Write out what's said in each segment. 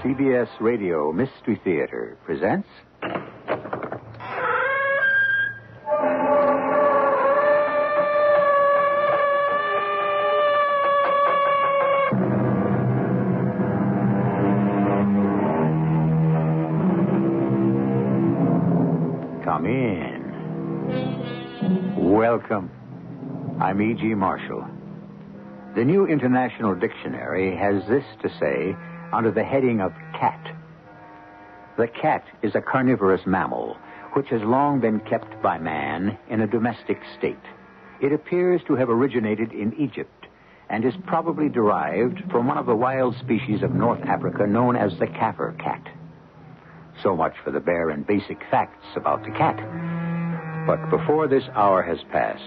CBS Radio Mystery Theater presents... Come in. Welcome. I'm E.G. Marshall. The New International Dictionary has this to say under the heading of cat. The cat is a carnivorous mammal which has long been kept by man in a domestic state. It appears to have originated in Egypt and is probably derived from one of the wild species of North Africa known as the Kaffir cat. So much for the bare and basic facts about the cat. But before this hour has passed,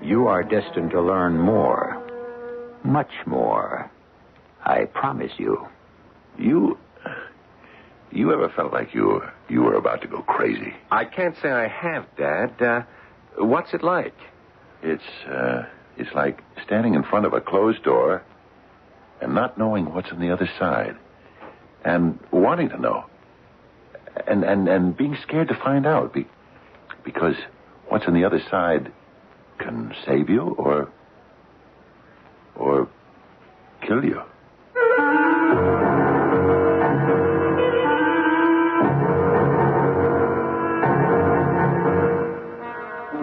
you are destined to learn more. Much more. I promise you. You ever felt like you were about to go crazy? I can't say I have, Dad. What's it like? It's like standing in front of a closed door and not knowing what's on the other side. And wanting to know. And being scared to find out. Because what's on the other side can save you or kill you.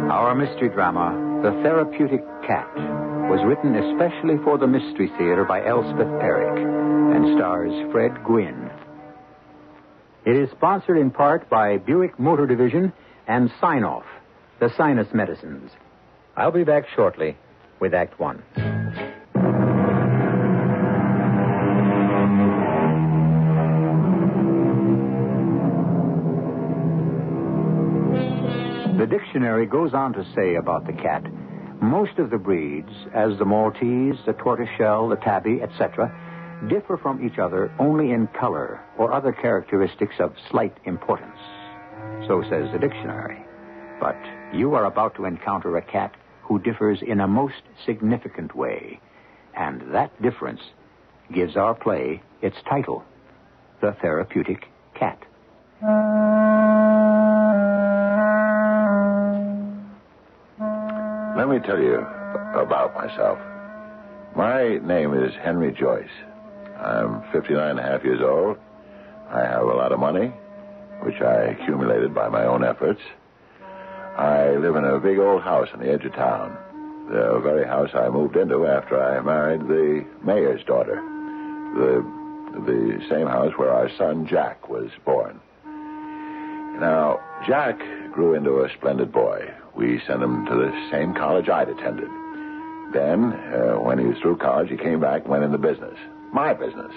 Our mystery drama, The Therapeutic Cat, was written especially for the Mystery Theater by Elspeth Eric and stars Fred Gwynne. It is sponsored in part by Buick Motor Division and Sign-Off, the sinus medicines. I'll be back shortly with Act One. The dictionary goes on to say about the cat, most of the breeds, as the Maltese, the tortoiseshell, the tabby, etc., differ from each other only in color or other characteristics of slight importance. So says the dictionary. But you are about to encounter a cat who differs in a most significant way. And that difference gives our play its title, The Therapeutic Cat. Let me tell you about myself. My name is Henry Joyce. I'm 59 and a half years old. I have a lot of money, which I accumulated by my own efforts. I live in a big old house on the edge of town. The very house I moved into after I married the mayor's daughter. The same house where our son Jack was born. Now, Jack grew into a splendid boy. We sent him to the same college I'd attended. Then, when he was through college, he came back and went into business. My business.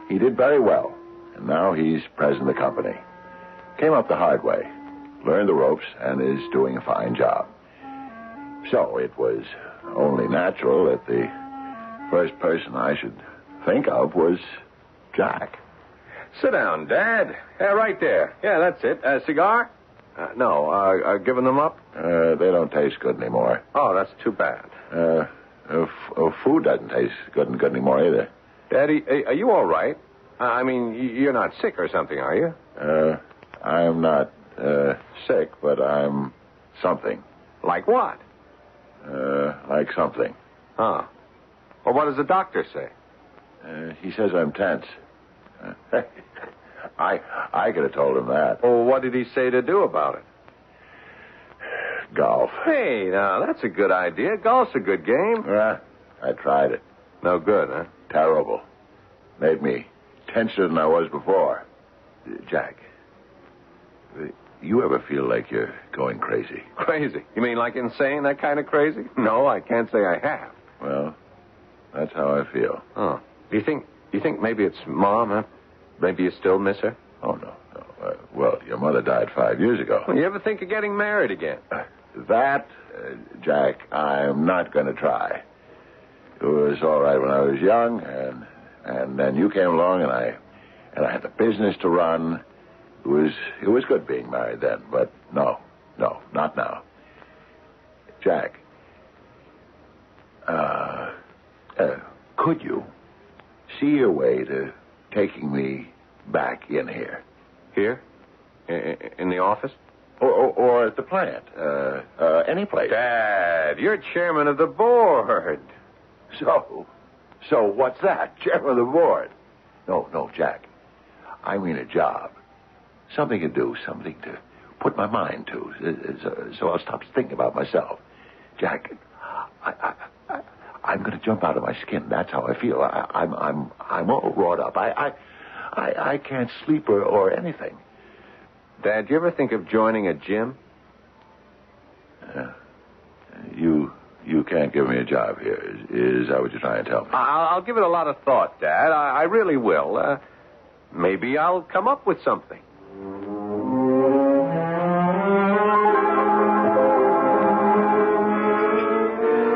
He did very well, and now he's president of the company. Came up the hard way, learned the ropes, and is doing a fine job. So it was only natural that the first person I should think of was Jack. Sit down, Dad. Yeah, right there. Yeah, that's it. Cigar? No. Giving them up? They don't taste good anymore. Oh, that's too bad. Food doesn't taste good anymore either. Daddy, are you all right? I mean, you're not sick or something, are you? I'm not sick, but I'm something. Like what? Like something. Huh. Well, what does the doctor say? He says I'm tense. I could have told him that. Well, what did he say to do about it? Golf. Hey, now, that's a good idea. Golf's a good game. I tried it. No good, huh? Terrible. Made me tenser than I was before. Jack, you ever feel like you're going crazy? Crazy? You mean like insane, that kind of crazy? No, I can't say I have. Well, that's how I feel. Oh. Do you think maybe it's Mom, huh? Maybe you still miss her? Oh, no. Well, your mother died 5 years ago. Well, you ever think of getting married again? Jack, I'm not going to try. It was all right when I was young, and then you came along, and I had the business to run. It was good being married then, but no, not now. Jack, could you see your way to taking me back in here? Here? In the office? Or at the plant. Any place. Dad, you're chairman of the board. So what's that? Chairman of the board? No, Jack. I mean a job. Something to do, something to put my mind to. So I'll stop thinking about myself. Jack, I'm going to jump out of my skin. That's how I feel. I'm all wrought up. I can't sleep or anything. Dad, do you ever think of joining a gym? You can't give me a job here. Is that what you're trying to tell me? I'll give it a lot of thought, Dad. I really will. Maybe I'll come up with something.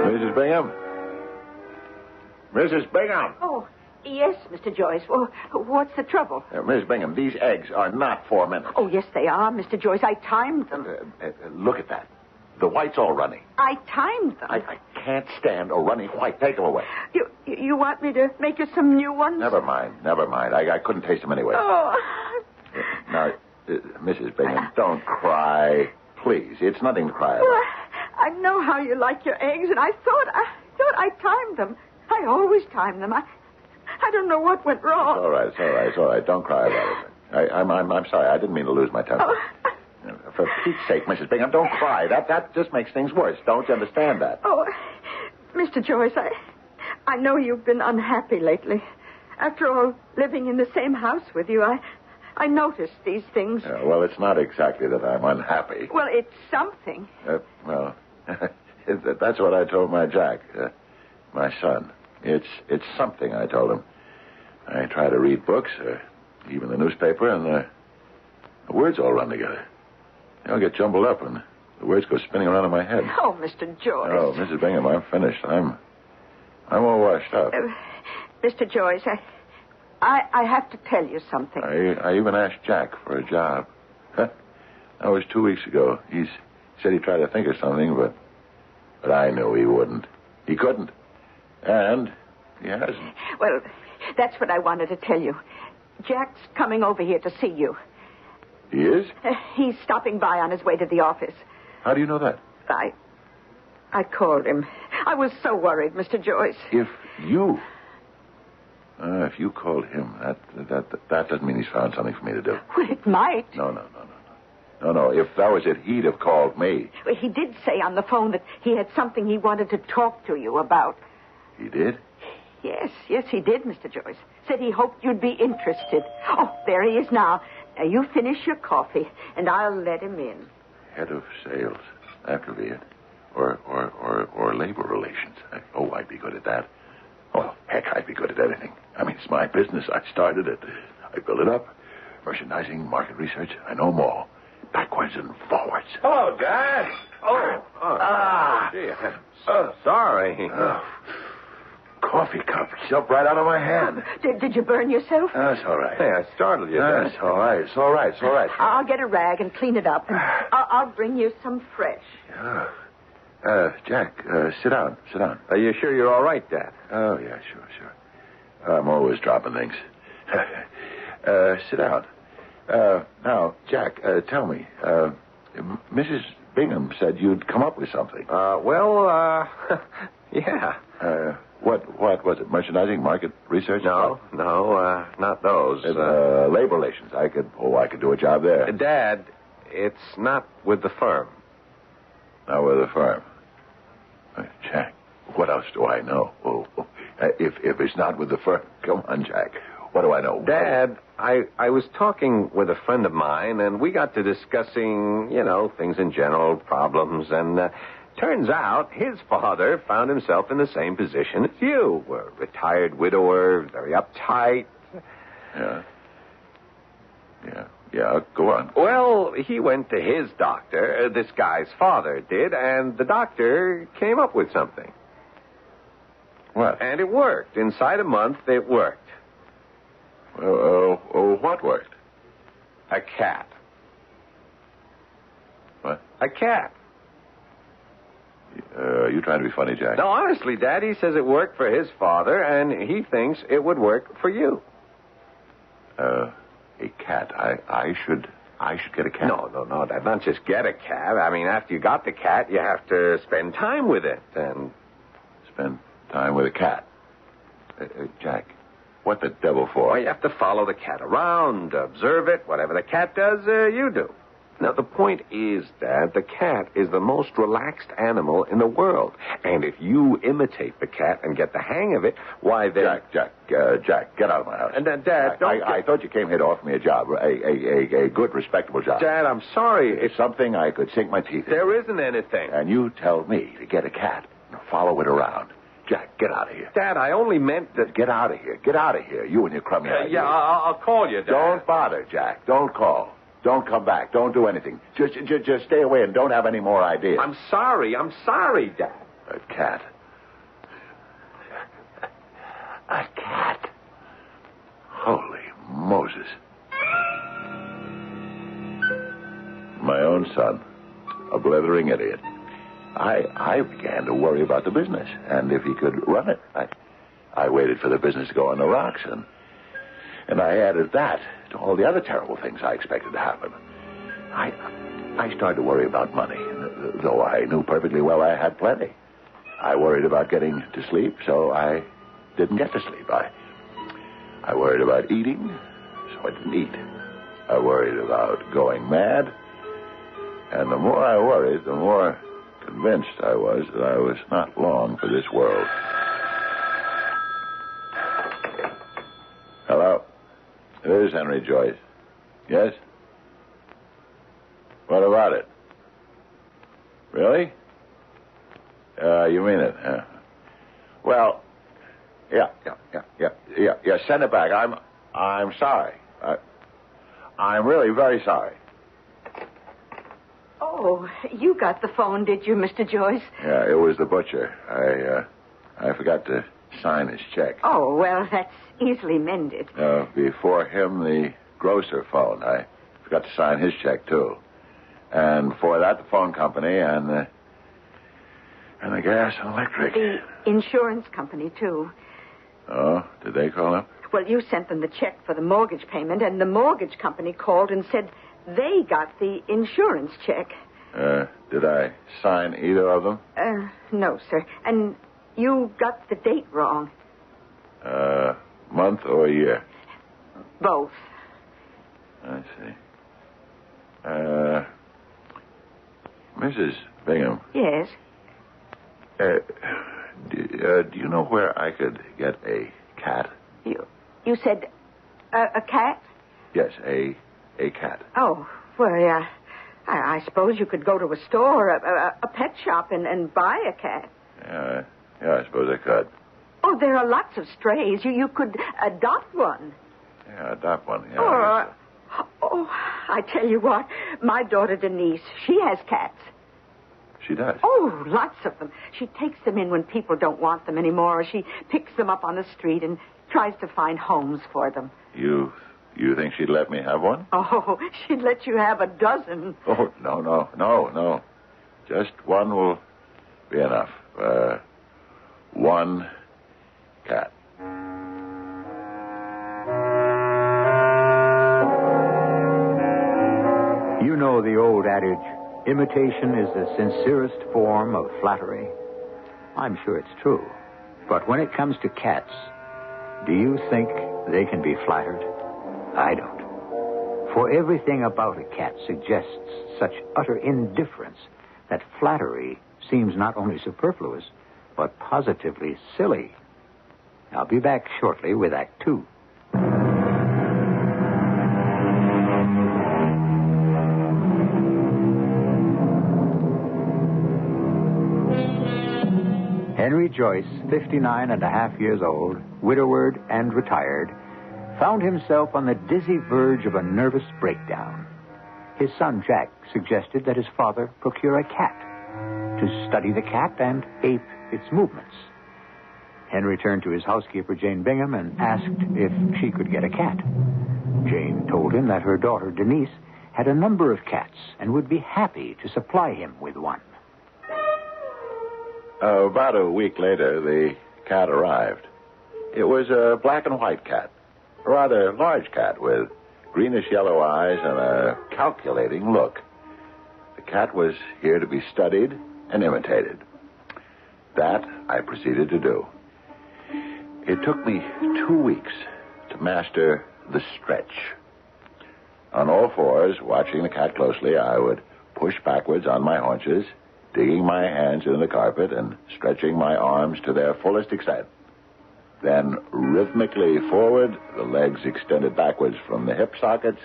Mrs. Bingham? Mrs. Bingham! Oh, yes, Mr. Joyce. Well, what's the trouble? Mrs. Bingham, these eggs are not 4 minutes. Oh, yes, they are, Mr. Joyce. I timed them. Look at that. The white's all runny. I timed them. I can't stand a runny white. Take them away. You want me to make you some new ones? Never mind. I couldn't taste them anyway. Oh. Now, Mrs. Bingham, don't cry. Please. It's nothing to cry about. Well, I know how you like your eggs, and I thought I timed them. I always time them. I don't know what went wrong. It's all right. Don't cry about it. I'm sorry. I didn't mean to lose my temper. Oh. For Pete's sake, Mrs. Bingham, don't cry. That just makes things worse. Don't you understand that? Oh, Mr. Joyce, I know you've been unhappy lately. After all, living in the same house with you, I noticed these things. Well, it's not exactly that I'm unhappy. Well, it's something. That's what I told my Jack, my son. It's something, I told him. I try to read books, even the newspaper, and the words all run together. I'll get jumbled up, and the words go spinning around in my head. Oh, Mr. Joyce. Oh, Mrs. Bingham, I'm finished. I'm all washed up. Mr. Joyce, I have to tell you something. I even asked Jack for a job. That was 2 weeks ago. He said he'd try to think of something, but I knew he wouldn't. He couldn't. And he hasn't. Well, that's what I wanted to tell you. Jack's coming over here to see you. He is? He's stopping by on his way to the office. How do you know that? I called him. I was so worried, Mr. Joyce. If you called him, that doesn't mean he's found something for me to do. Well, it might. No. If that was it, he'd have called me. Well, he did say on the phone that he had something he wanted to talk to you about. He did? Yes, he did, Mr. Joyce. Said he hoped you'd be interested. Oh, there he is now. Now, you finish your coffee, and I'll let him in. Head of sales. That could be it. Or labor relations. I'd be good at that. Oh, heck, I'd be good at anything. I mean, it's my business. I started it. I built it up. Merchandising, market research. I know them all. Backwards and forwards. Hello, Dad. Gee, I'm so sorry. Coffee cup jumped right out of my hand. Did you burn yourself? That's all right. Hey, I startled you. That's all right. It's all right. I'll get a rag and clean it up. And I'll bring you some fresh. Jack, sit down. Are you sure you're all right, Dad? Oh, yeah, sure. I'm always dropping things. Sit down. Now, Jack, tell me. Mrs. Bingham said you'd come up with something. Yeah. What was it? Merchandising, market research? No, not those. Labor relations. I could do a job there. Dad, it's not with the firm. Not with the firm. Jack, what else do I know? If it's not with the firm, come on, Jack. What do I know? Dad, I was talking with a friend of mine, and we got to discussing, things in general, problems, and turns out his father found himself in the same position as you. A retired widower, very uptight. Yeah, go on. Well, he went to his doctor, this guy's father did, and the doctor came up with something. What? And it worked. Inside a month, it worked. What worked? A cat. What? A cat. You trying to be funny, Jack? No, honestly, Dad, he says it worked for his father, and he thinks it would work for you. A cat. I should get a cat. No, Dad. Not just get a cat. I mean, after you got the cat, you have to spend time with it. And Spend time with a cat. Jack, what the devil for? well, you have to follow the cat around, observe it. Whatever the cat does, you do. Now, the point is, Dad, the cat is the most relaxed animal in the world. And if you imitate the cat and get the hang of it, why then... Jack, get out of my house. And then, Dad, don't... I thought you came here to offer me a job, a good, respectable job. Dad, I'm sorry. It's something I could sink my teeth in. There isn't anything. And you tell me to get a cat and follow it around. Jack, get out of here. Dad, I only meant that... Get out of here. Get out of here. You and your crummy ideas. Yeah, I'll call you, Dad. Don't bother, Jack. Don't call. Don't come back. Don't do anything. Just stay away and don't have any more ideas. I'm sorry, Dad. A cat. A cat. Holy Moses. My own son. A blithering idiot. I began to worry about the business and if he could run it. I waited for the business to go on the rocks and I added that to all the other terrible things I expected to happen. I started to worry about money, though I knew perfectly well I had plenty. I worried about getting to sleep, so I didn't get to sleep. I worried about eating, so I didn't eat. I worried about going mad, and the more I worried, the more convinced I was that I was not long for this world. Hello? It is Henry Joyce. Yes? What about it? Really? You mean it? Well, yeah. Send it back. I'm sorry. I'm really very sorry. Oh, you got the phone, did you, Mr. Joyce? Yeah, it was the butcher. I forgot to sign his check. Oh, well, that's easily mended. Before him, the grocer phoned. I forgot to sign his check, too. And before that, the phone company and the gas and electric. The insurance company, too. Oh, did they call up? Well, you sent them the check for the mortgage payment, and the mortgage company called and said they got the insurance check. Did I sign either of them? No, sir. And you got the date wrong. Month or year? Both. I see. Mrs. Bingham. Yes? Do you know where I could get a cat? You said a cat? Yes, a cat. Oh, well, yeah. I suppose you could go to a store, a pet shop, and buy a cat. Yeah, I suppose I could. Oh, there are lots of strays. You could adopt one. Yeah, adopt one. Yeah. I tell you what, my daughter Denise, she has cats. She does? Oh, lots of them. She takes them in when people don't want them anymore, or she picks them up on the street and tries to find homes for them. You think she'd let me have one? Oh, she'd let you have a dozen. Oh, no. Just one will be enough. One cat. You know the old adage, imitation is the sincerest form of flattery. I'm sure it's true. But when it comes to cats, do you think they can be flattered? I don't. For everything about a cat suggests such utter indifference that flattery seems not only superfluous, but positively silly. I'll be back shortly with Act 2. Henry Joyce, 59 and a half years old, widowed and retired, found himself on the dizzy verge of a nervous breakdown. His son, Jack, suggested that his father procure a cat to study the cat and ape its movements. Henry turned to his housekeeper, Jane Bingham, and asked if she could get a cat. Jane told him that her daughter, Denise, had a number of cats and would be happy to supply him with one. About a week later, the cat arrived. It was a black and white cat. A rather large cat with greenish-yellow eyes and a calculating look. The cat was here to be studied and imitated. That I proceeded to do. It took me 2 weeks to master the stretch. On all fours, watching the cat closely, I would push backwards on my haunches, digging my hands into the carpet and stretching my arms to their fullest extent. Then, rhythmically forward, the legs extended backwards from the hip sockets.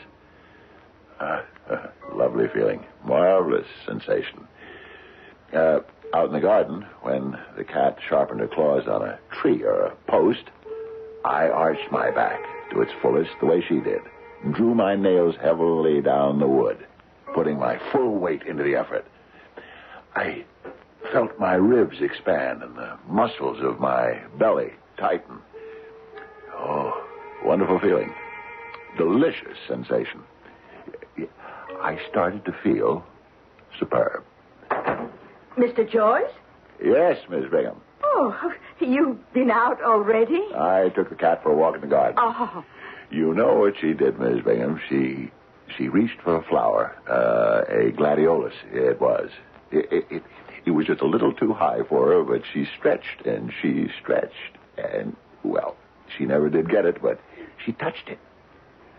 Lovely feeling. Marvelous sensation. Out in the garden, when the cat sharpened her claws on a tree or a post, I arched my back to its fullest the way she did, and drew my nails heavily down the wood, putting my full weight into the effort. I felt my ribs expand and the muscles of my belly tighten. Oh, wonderful feeling. Delicious sensation. I started to feel superb. Mr. Joyce? Yes, Miss Bingham. Oh, you've been out already? I took the cat for a walk in the garden. Oh. You know what she did, Miss Bingham. She reached for a flower, a gladiolus it was. It was just a little too high for her, but she stretched, and well, she never did get it, but she touched it.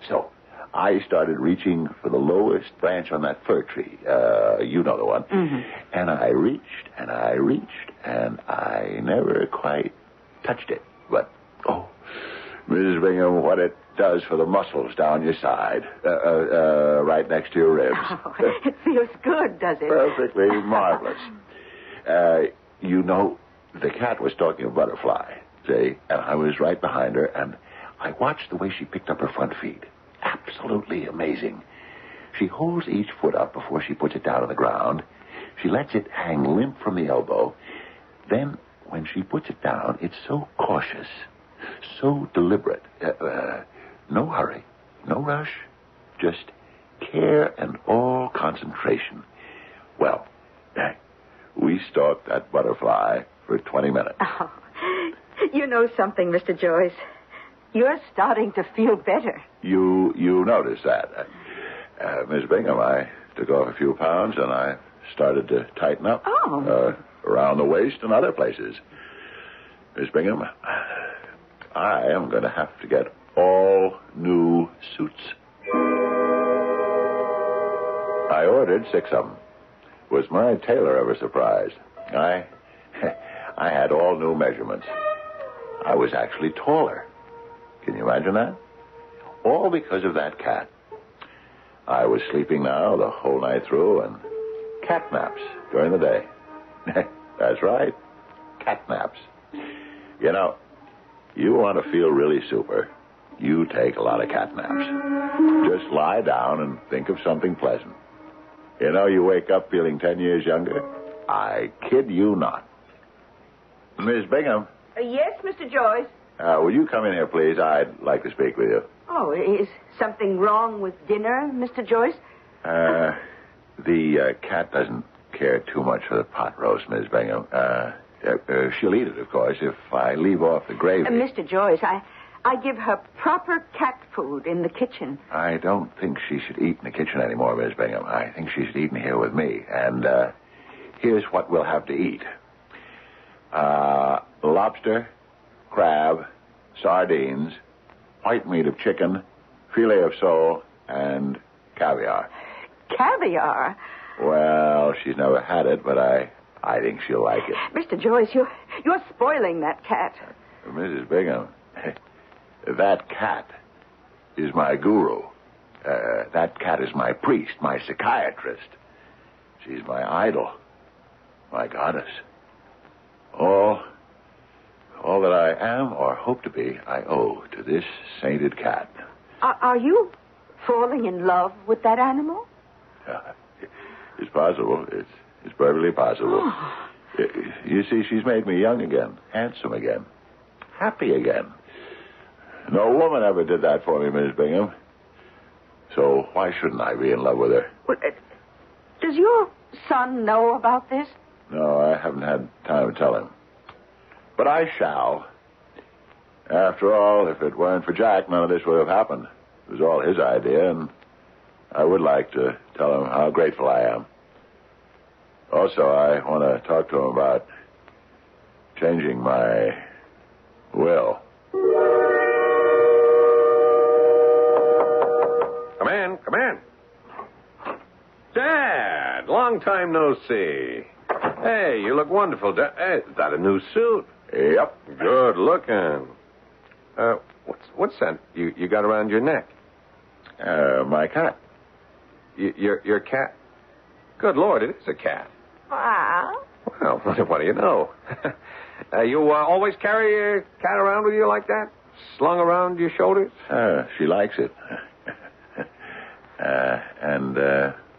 So I started reaching for the lowest branch on that fir tree. You know the one. Mm-hmm. And I reached, and I never quite touched it. But, oh, Mrs. Bingham, what it does for the muscles down your side, right next to your ribs. Oh, it feels good, does it? Perfectly marvelous. You know, the cat was stalking a butterfly, see, and I was right behind her, and I watched the way she picked up her front feet. Absolutely amazing. She holds each foot up before she puts it down on the ground. She lets it hang limp from the elbow. Then, when she puts it down, it's so cautious, so deliberate. No hurry, no rush, just care and all concentration. Well, we stalked that butterfly for 20 minutes. Oh, you know something, Mr. Joyce. You're starting to feel better. You noticed that. Miss Bingham, I took off a few pounds and I started to tighten up. Oh. Around the waist and other places. Miss Bingham, I am going to have to get all new suits. I ordered 6 of them. Was my tailor ever surprised? I had all new measurements. I was actually taller. Can you imagine that? All because of that cat. I was sleeping now the whole night through and cat naps during the day. That's right. Cat naps. You know, you want to feel really super, you take a lot of cat naps. Just lie down and think of something pleasant. You know, you wake up feeling 10 years younger. I kid you not. Miss Bingham. Yes, Mr. Joyce? Will you come in here, please? I'd like to speak with you. Oh, is something wrong with dinner, Mr. Joyce? The cat doesn't care too much for the pot roast, Miss Bingham. She'll eat it, of course, if I leave off the gravy. Mr. Joyce, I give her proper cat food in the kitchen. I don't think she should eat in the kitchen anymore, Miss Bingham. I think she should eat in here with me. And here's what we'll have to eat. Lobster, crab, sardines, white meat of chicken, filet of sole, and caviar. Caviar? Well, she's never had it, but I think she'll like it. Mr. Joyce, you're spoiling that cat. Mrs. Bingham, that cat is my guru. That cat is my priest, my psychiatrist. She's my idol, my goddess. All that I am or hope to be, I owe to this sainted cat. Are you falling in love with that animal? It's possible. It's perfectly possible. Oh. You see, she's made me young again, handsome again, happy again. No woman ever did that for me, Miss Bingham. So why shouldn't I be in love with her? Well, does your son know about this? No, I haven't had time to tell him. But I shall. After all, if it weren't for Jack, none of this would have happened. It was all his idea, and I would like to tell him how grateful I am. Also, I want to talk to him about changing my will. Come in, come in. Dad, long time no see. Hey, you look wonderful, Dad. Hey, is that a new suit? Yep. Good looking. What's that you got around your neck? My cat. Your cat? Good Lord, it is a cat. Wow. Well, what do you know? You always carry your cat around with you like that? Slung around your shoulders? She likes it. And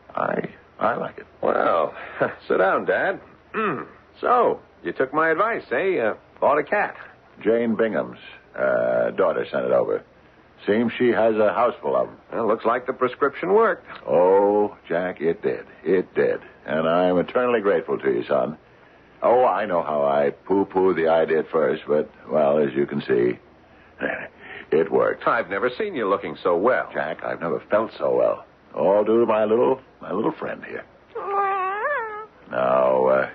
I like it. Well, sit down, Dad. So, you took my advice, eh? Bought a cat. Jane Bingham's daughter sent it over. Seems she has a house full of them. Well, looks like the prescription worked. Oh, Jack, it did. It did. And I'm eternally grateful to you, son. Oh, I know how I poo-pooed the idea at first, but, well, as you can see, it worked. I've never seen you looking so well. Jack, I've never felt so well. All due to my little friend here. Now,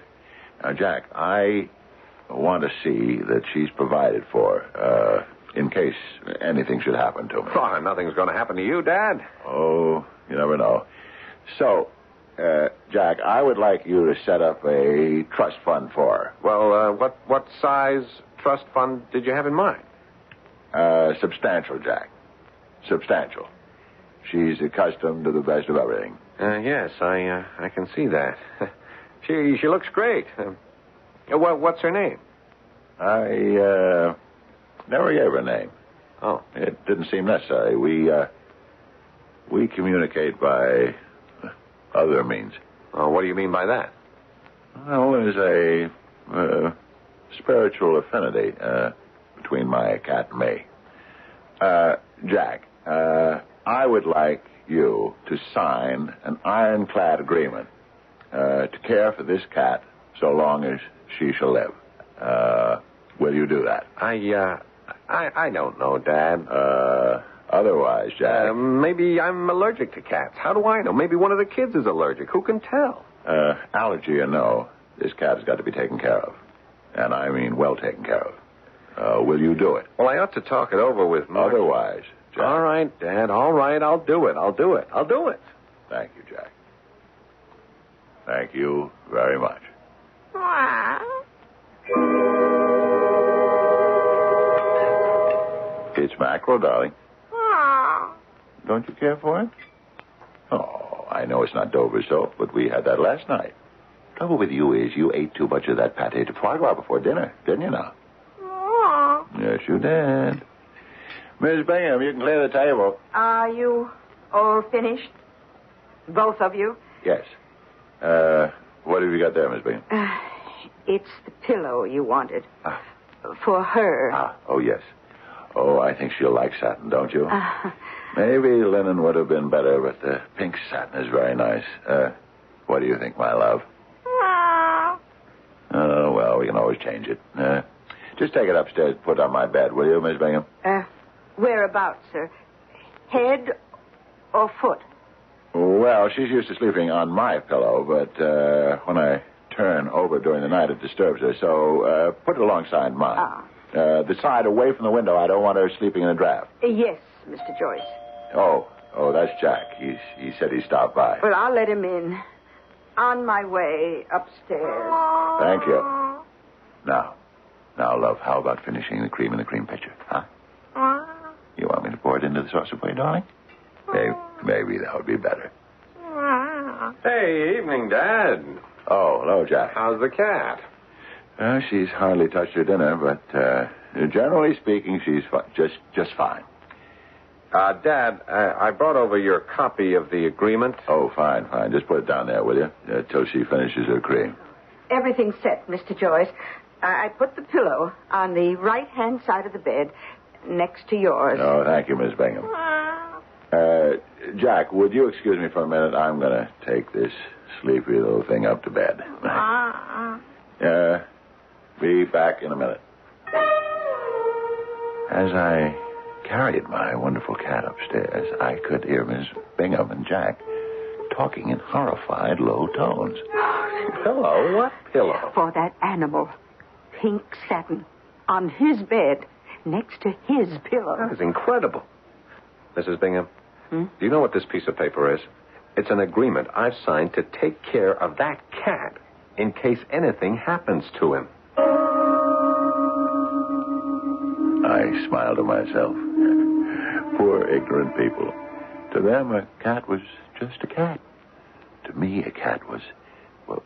Jack, I want to see that she's provided for, in case anything should happen to me. Oh, nothing's going to happen to you, Dad. Oh, you never know. So, Jack, I would like you to set up a trust fund for her. Well, what size trust fund did you have in mind? Substantial, Jack. Substantial. She's accustomed to the best of everything. Yes, I can see that. She looks great. What's her name? I never gave her a name. Oh. It didn't seem necessary. We communicate by other means. Oh, what do you mean by that? Well, there's a spiritual affinity between my cat and me. Jack, I would like you to sign an ironclad agreement to care for this cat so long as she shall live. Will you do that? I don't know, Dad. Otherwise, Jack. Maybe I'm allergic to cats. How do I know? Maybe one of the kids is allergic. Who can tell? Allergy or no, this cat has got to be taken care of. And I mean well taken care of. Will you do it? Well, I ought to talk it over with Mark. Otherwise, Jack. All right, Dad. All right, I'll do it. I'll do it. Thank you, Jack. Thank you very much. It's mackerel, darling. Don't you care for it? Oh, I know it's not Dover soap, but we had that last night. Trouble with you is you ate too much of that pâté de foie gras before dinner, didn't you now? Yes, you did. Miss Bingham, you can clear the table. Are you all finished? Both of you? Yes. What have you got there, Miss Bingham? It's the pillow you wanted. For her. Oh, yes. Oh, I think she'll like satin, don't you? Maybe linen would have been better, but the pink satin is very nice. What do you think, my love? Oh, well, we can always change it. Just take it upstairs and put it on my bed, will you, Miss Bingham? Whereabouts, sir? Head or foot? Well, she's used to sleeping on my pillow, but when I turn over during the night, it disturbs her. So put it alongside mine. The side away from the window. I don't want her sleeping in a draft. Yes, Mr. Joyce. Oh, that's Jack. He said he stopped by. Well, I'll let him in. On my way upstairs. Thank you. Now, love, how about finishing the cream in the cream pitcher, huh? You want me to pour it into the saucer for you, darling? Maybe that would be better. Hey, evening, Dad. Oh, hello, Jack. How's the cat? She's hardly touched her dinner, but generally speaking, she's just fine. Dad, I brought over your copy of the agreement. Oh, fine. Just put it down there, will you? Till she finishes her cream. Everything's set, Mr. Joyce. I put the pillow on the right-hand side of the bed next to yours. Oh, thank you, Miss Bingham. Jack, would you excuse me for a minute? I'm going to take this sleepy little thing up to bed. Be back in a minute. As I carried my wonderful cat upstairs, I could hear Miss Bingham and Jack talking in horrified low tones. Pillow? What pillow? For that animal. Pink satin. On his bed. Next to his pillow. That is incredible. Mrs. Bingham, Hmm? do you know what this piece of paper is? It's an agreement I've signed to take care of that cat in case anything happens to him. I smiled to myself. Poor ignorant people. To them, a cat was just a cat. To me, a cat was, well,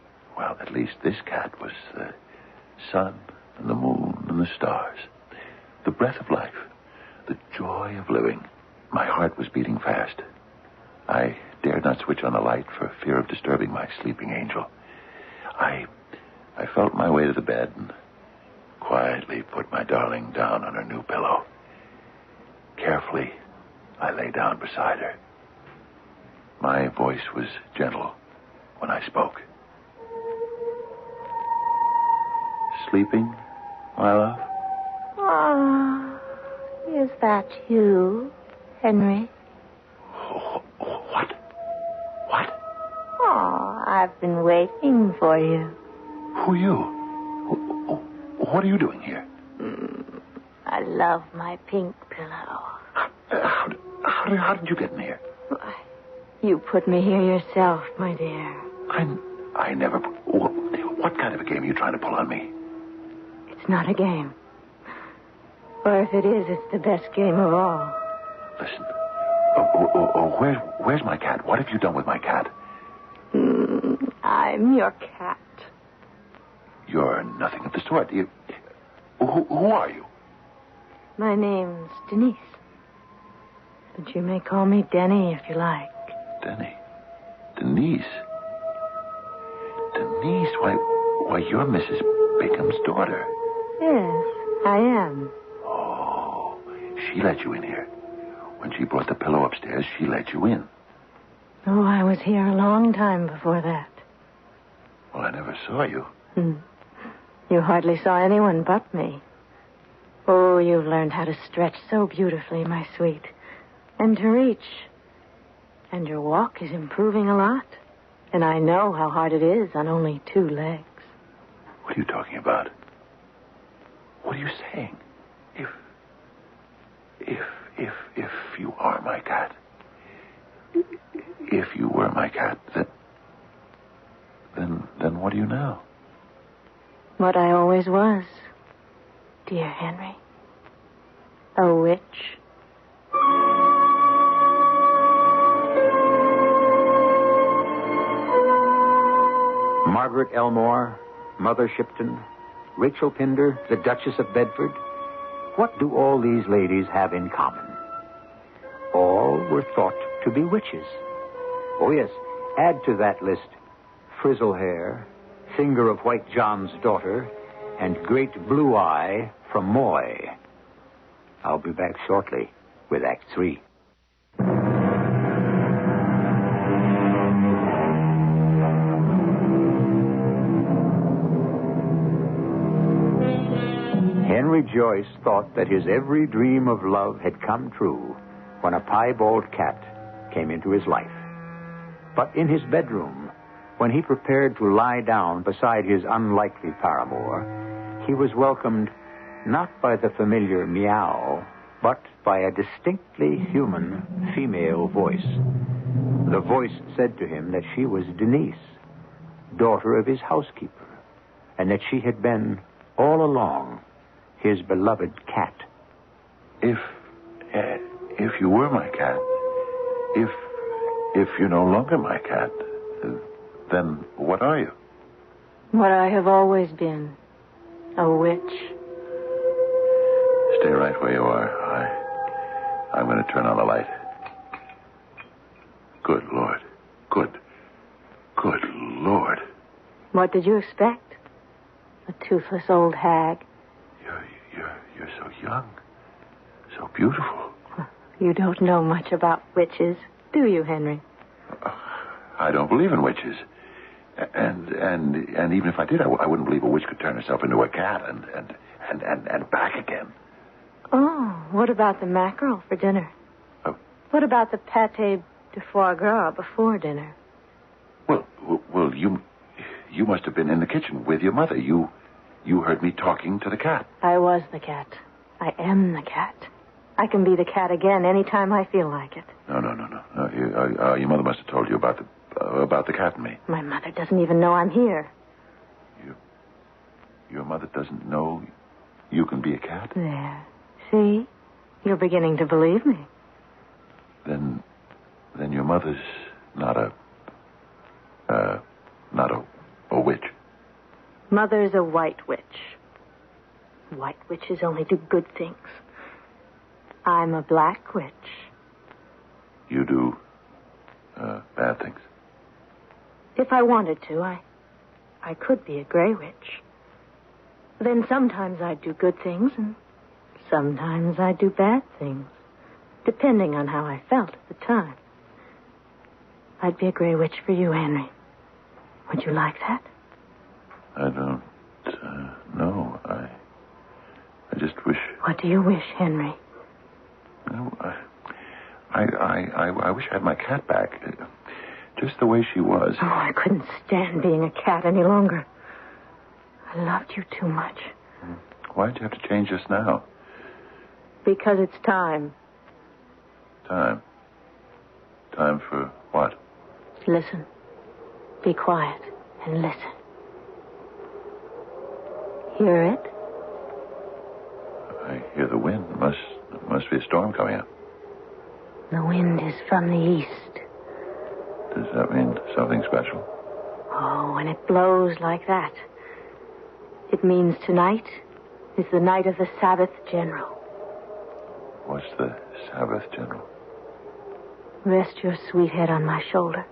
at least this cat was the sun and the moon and the stars. The breath of life. The joy of living. My heart was beating fast. I dared not switch on the light for fear of disturbing my sleeping angel. I felt my way to the bed and quietly put my darling down on her new pillow. Carefully, I lay down beside her. My voice was gentle when I spoke. Sleeping, my love? Ah, is that you, Henry? What? What? Oh, I've been waiting for you. Who are you? What are you doing here? I love my pink pillow. How did you get in here? Why, you put me here yourself, my dear. I never... What kind of a game are you trying to pull on me? It's not a game. Or if it is, it's the best game of all. Listen. Where's my cat? What have you done with my cat? I'm your cat. You're nothing of the sort. Who are you? My name's Denise. But you may call me Denny if you like. Denny? Denise? Denise? Why, you're Mrs. Bingham's daughter. Yes, I am. Oh, she let you in here. When she brought the pillow upstairs, she let you in. Oh, I was here a long time before that. Well, I never saw you. You hardly saw anyone but me. Oh, you've learned how to stretch so beautifully, my sweet. And to reach. And your walk is improving a lot. And I know how hard it is on only 2 legs. What are you talking about? What are you saying? If you are my cat, if you were my cat, then what are you now? What I always was, dear Henry. A witch. Margaret Elmore, Mother Shipton, Rachel Pinder, the Duchess of Bedford. What do all these ladies have in common? All were thought to be witches. Oh, yes, add to that list frizzle hair, finger of White John's daughter, and great blue eye from Moy. I'll be back shortly with Act 3. Henry Joyce thought that his every dream of love had come true when a piebald cat came into his life. But in his bedroom, when he prepared to lie down beside his unlikely paramour, he was welcomed not by the familiar meow, but by a distinctly human female voice. The voice said to him that she was Denise, daughter of his housekeeper, and that she had been, all along, his beloved cat. If you were my cat, if you're no longer my cat, then what are you? What I have always been. A witch. Stay right where you are. I'm going to turn on the light. Good Lord. Good Lord. What did you expect? A toothless old hag. You're so young. So beautiful. You don't know much about witches, do you, Henry? I don't believe in witches. And even if I did, I wouldn't believe a witch could turn herself into a cat and back again. Oh, what about the mackerel for dinner? What about the pâté de foie gras before dinner? Well, you must have been in the kitchen with your mother. You heard me talking to the cat. I was the cat. I am the cat. I can be the cat again any time I feel like it. No. Your mother must have told you about the cat and me. My mother doesn't even know I'm here. Your mother doesn't know you can be a cat? There. See? You're beginning to believe me. Then your mother's not a witch. Mother's a white witch. White witches only do good things. I'm a black witch. You do bad things? If I wanted to, I could be a gray witch. Then sometimes I'd do good things, and sometimes I'd do bad things, depending on how I felt at the time. I'd be a gray witch for you, Henry. Would you like that? I don't know. I just wish... What do you wish, Henry? No, I wish I had my cat back. Just the way she was. Oh, I couldn't stand being a cat any longer. I loved you too much. Why'd you have to change just now? Because it's time. Time? Time for what? Listen. Be quiet and listen. Hear it? I hear the wind. Must be a storm coming up. The wind is from the east. Does that mean something special? Oh, when it blows like that, it means tonight is the night of the Sabbath General. What's the Sabbath General? Rest your sweet head on my shoulder,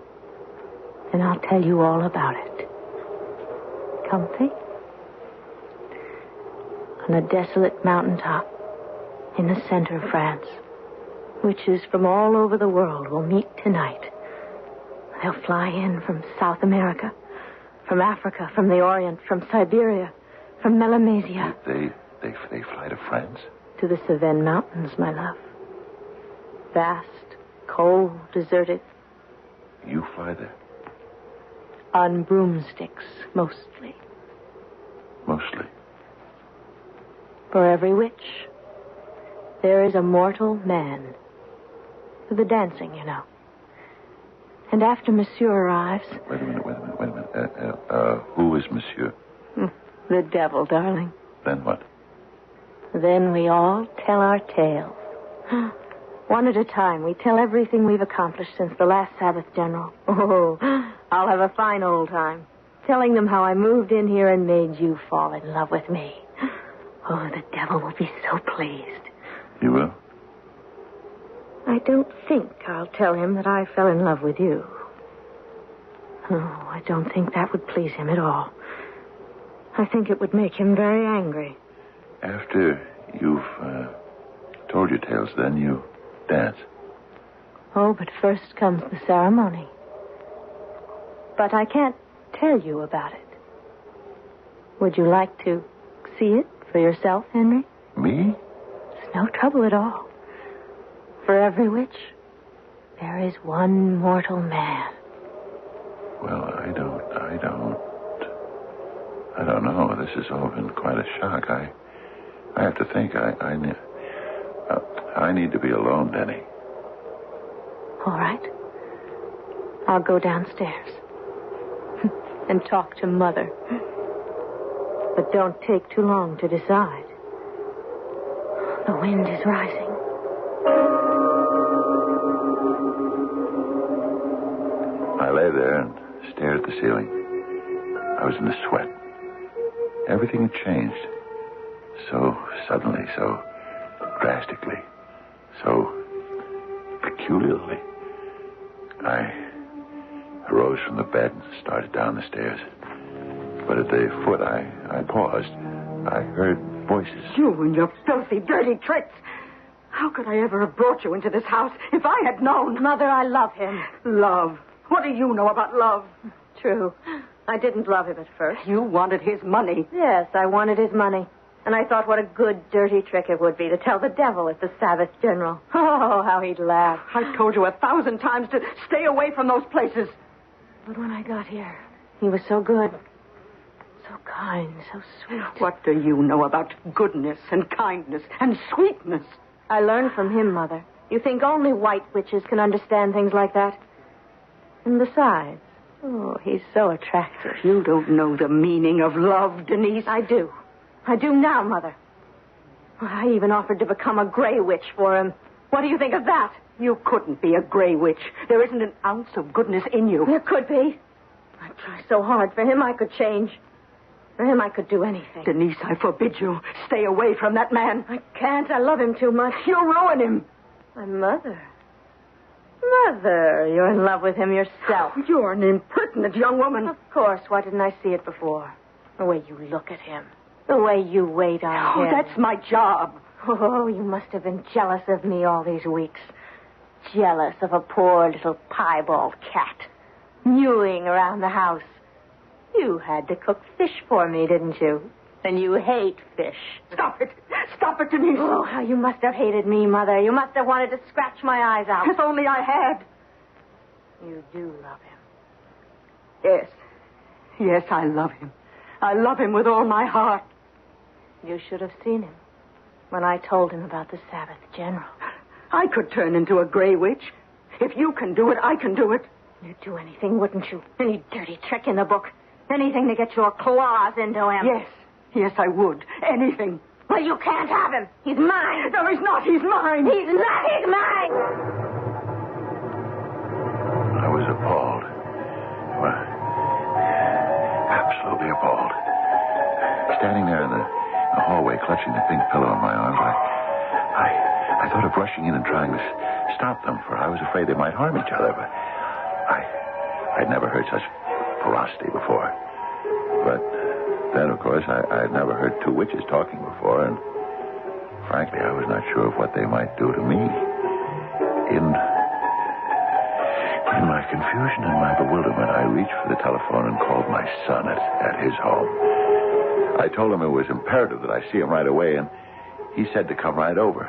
and I'll tell you all about it. Comfy? On a desolate mountaintop in the center of France, witches from all over the world will meet tonight. They'll fly in from South America, from Africa, from the Orient, from Siberia, from Melanesia. They fly to France? To the Cevennes Mountains, my love. Vast, cold, deserted. You fly there? On broomsticks, mostly. Mostly? For every witch, there is a mortal man. For the dancing, you know. And after Monsieur arrives... Wait a minute. Who is Monsieur? The devil, darling. Then what? Then we all tell our tales. One at a time, we tell everything we've accomplished since the last Sabbath General. Oh, I'll have a fine old time. Telling them how I moved in here and made you fall in love with me. Oh, the devil will be so pleased. You will? I don't think I'll tell him that I fell in love with you. Oh, I don't think that would please him at all. I think it would make him very angry. After you've told your tales, then you dance. Oh, but first comes the ceremony. But I can't tell you about it. Would you like to see it for yourself, Henry? Me? It's no trouble at all. For every witch, there is one mortal man. Well, I don't know. This has all been quite a shock. I have to think. I need to be alone, Denny. All right. I'll go downstairs and talk to Mother. But don't take too long to decide. The wind is rising. I lay there and stared at the ceiling. I was in a sweat. Everything had changed. So suddenly, so drastically, so peculiarly. I arose from the bed and started down the stairs. But at the foot, I paused. I heard voices. You and your filthy, dirty tricks. How could I ever have brought you into this house if I had known? Mother, I love him. Love? What do you know about love? True. I didn't love him at first. You wanted his money. Yes, I wanted his money. And I thought what a good, dirty trick it would be to tell the devil at the Sabbath General. Oh, how he'd laugh. I've told you 1,000 times to stay away from those places. But when I got here, he was so good. So kind, so sweet. What do you know about goodness and kindness and sweetness? I learned from him, Mother. You think only white witches can understand things like that? And besides, oh, he's so attractive. You don't know the meaning of love, Denise. I do. I do now, Mother. I even offered to become a gray witch for him. What do you think of that? You couldn't be a gray witch. There isn't an ounce of goodness in you. There could be. I try so hard. For him, I could change. For him, I could do anything. Denise, I forbid you. Stay away from that man. I can't. I love him too much. You'll ruin him. My mother. Mother, you're in love with him yourself. You're an impertinent young woman. Of course. Why didn't I see it before? The way you look at him. The way you wait on him. Oh, that's my job. Oh, you must have been jealous of me all these weeks. Jealous of a poor little piebald cat. Mewing around the house. You had to cook fish for me, didn't you? And you hate fish. Stop it. Stop it, Denise. Oh, how you must have hated me, Mother. You must have wanted to scratch my eyes out. If only I had. You do love him. Yes. Yes, I love him. I love him with all my heart. You should have seen him when I told him about the Sabbath General. I could turn into a gray witch. If you can do it, I can do it. You'd do anything, wouldn't you? Any dirty trick in the book. Anything to get your claws into him. Yes. Yes, I would. Anything. Well, you can't have him. He's mine. No, he's not. He's mine. He's not. He's mine. I was appalled. Well, absolutely appalled. Standing there in the hallway, clutching the pink pillow in my arms, I thought of rushing in and trying to stop them, for I was afraid they might harm each other. But I'd never heard such ferocity before. But then, of course, I'd never heard two witches talking before, and frankly, I was not sure of what they might do to me. In my confusion and my bewilderment, I reached for the telephone and called my son at his home. I told him it was imperative that I see him right away, and he said to come right over.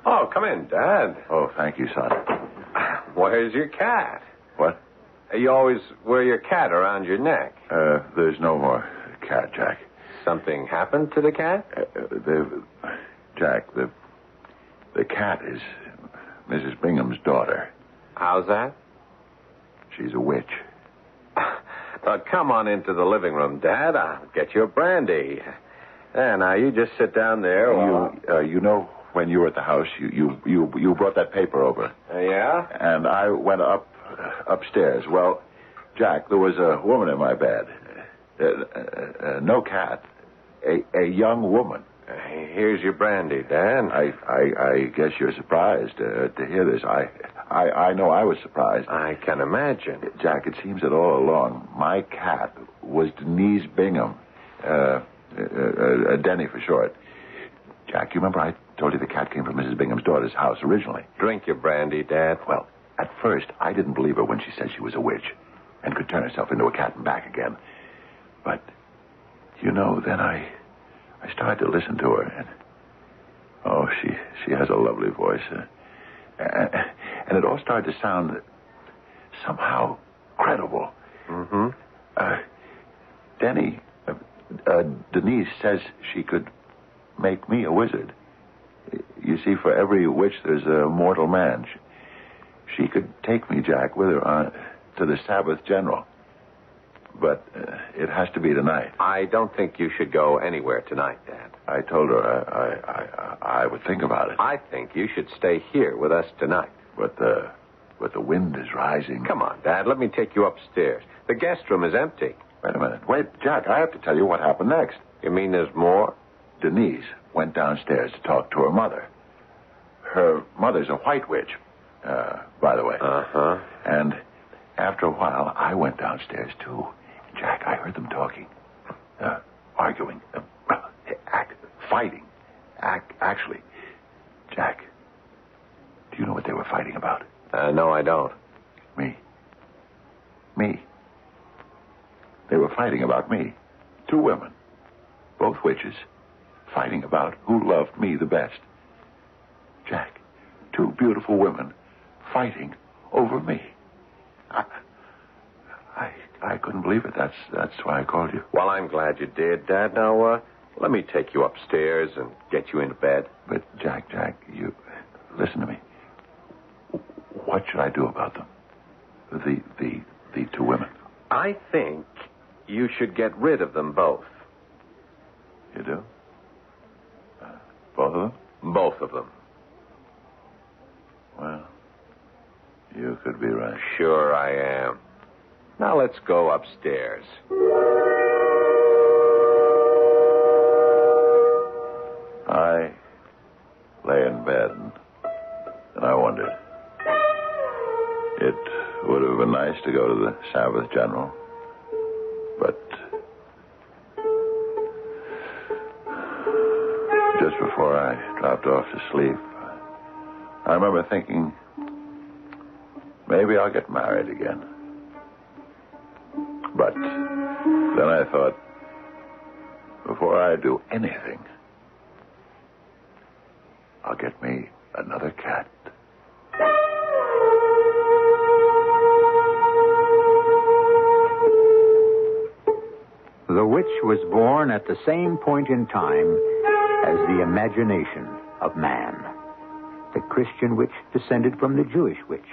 Oh, come in, Dad. Oh, thank you, son. Where's your cat? What? You always wear your cat around your neck. There's no more cat, Jack. Something happened to the cat? Jack, the cat is Mrs. Bingham's daughter. How's that? She's a witch. Come on into the living room, Dad. I'll get you a brandy. Now, you just sit down there. You know, when you were at the house, you brought that paper over. Yeah? And I went upstairs. Well, Jack, there was a woman in my bed. No cat. A young woman. Here's your brandy, Dad. I guess you're surprised to hear this. I know I was surprised. I can imagine. Jack, it seems that all along, my cat was Denise Bingham. Denny for short. Jack, you remember I told you the cat came from Mrs. Bingham's daughter's house originally? Drink your brandy, Dad. Well, at first, I didn't believe her when she said she was a witch and could turn herself into a cat and back again. But, you know, then I started to listen to her, and oh, she has a lovely voice. And it all started to sound somehow credible. Mm-hmm. Denise says she could make me a wizard. You see, for every witch, there's a mortal man. She could take me, Jack, with her to the Sabbath General. But it has to be tonight. I don't think you should go anywhere tonight, Dad. I told her I would think about it. I think you should stay here with us tonight. But the wind is rising. Come on, Dad. Let me take you upstairs. The guest room is empty. Wait a minute. Wait, Jack, I have to tell you what happened next. You mean there's more? Denise went downstairs to talk to her mother. Her mother's a white witch, by the way. Uh-huh. And after a while, I went downstairs, too. Jack, I heard them talking, arguing, fighting. Actually, Jack, do you know what they were fighting about? No, I don't. Me. They were fighting about me. Two women, both witches, fighting about who loved me the best. Jack, two beautiful women fighting over me. I couldn't believe it. That's why I called you. Well, I'm glad you did, Dad. Now, let me take you upstairs and get you into bed. But, Jack, you... Listen to me. What should I do about them? The two women. I think you should get rid of them both. You do? Both of them? Both of them. Well, you could be right. Sure I am. Now let's go upstairs. I lay in bed and I wondered. It would have been nice to go to the Sabbath General, but just before I dropped off to sleep, I remember thinking, maybe I'll get married again. But then I thought, before I do anything, I'll get me another cat. The witch was born at the same point in time as the imagination of man. The Christian witch descended from the Jewish witch,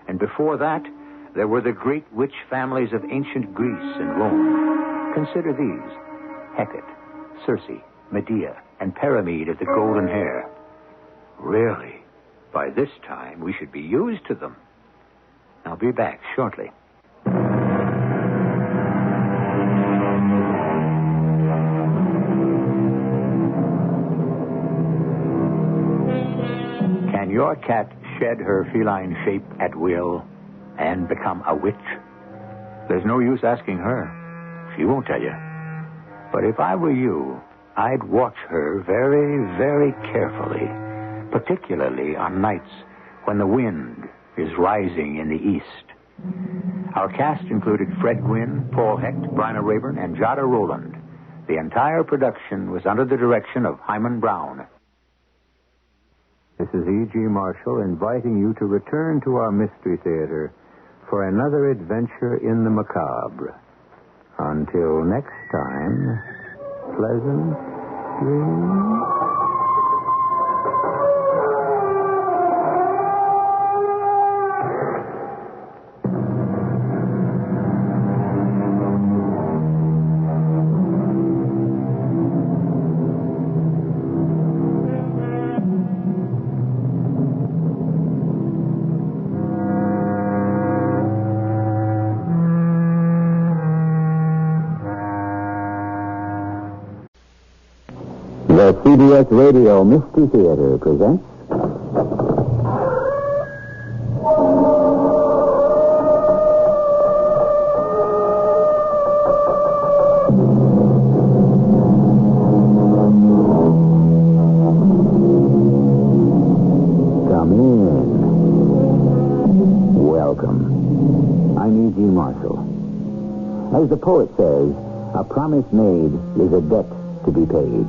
and before that, there were the great witch families of ancient Greece and Rome. Consider these: Hecate, Circe, Medea, and Paramede of the golden hair. Really, by this time, we should be used to them. I'll be back shortly. Can your cat shed her feline shape at will and become a witch? There's no use asking her. She won't tell you. But if I were you, I'd watch her very, very carefully, particularly on nights when the wind is rising in the east. Our cast included Fred Gwynne, Paul Hecht, Bryna Rayburn, and Jada Rowland. The entire production was under the direction of Hyman Brown. This is E.G. Marshall inviting you to return to our Mystery Theater for another adventure in the macabre. Until next time, pleasant dreams. The CBS Radio Mystery Theater presents Come in. Welcome. I'm E.G. Marshall. As the poet says, a promise made is a debt to be paid.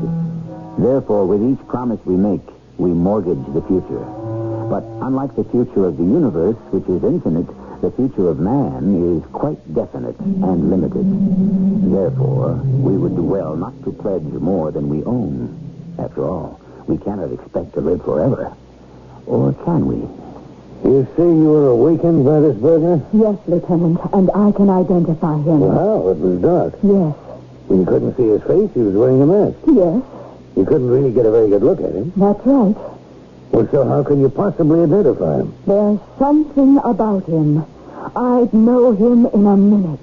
Therefore, with each promise we make, we mortgage the future. But unlike the future of the universe, which is infinite, the future of man is quite definite and limited. Therefore, we would do well not to pledge more than we own. After all, we cannot expect to live forever. Or can we? You say you were awakened by this burglar? Yes, Lieutenant, and I can identify him. Well, how? It was dark. Yes. You couldn't see his face. He was wearing a mask. Yes. You couldn't really get a very good look at him. That's right. Well, so how can you possibly identify him? There's something about him. I'd know him in a minute.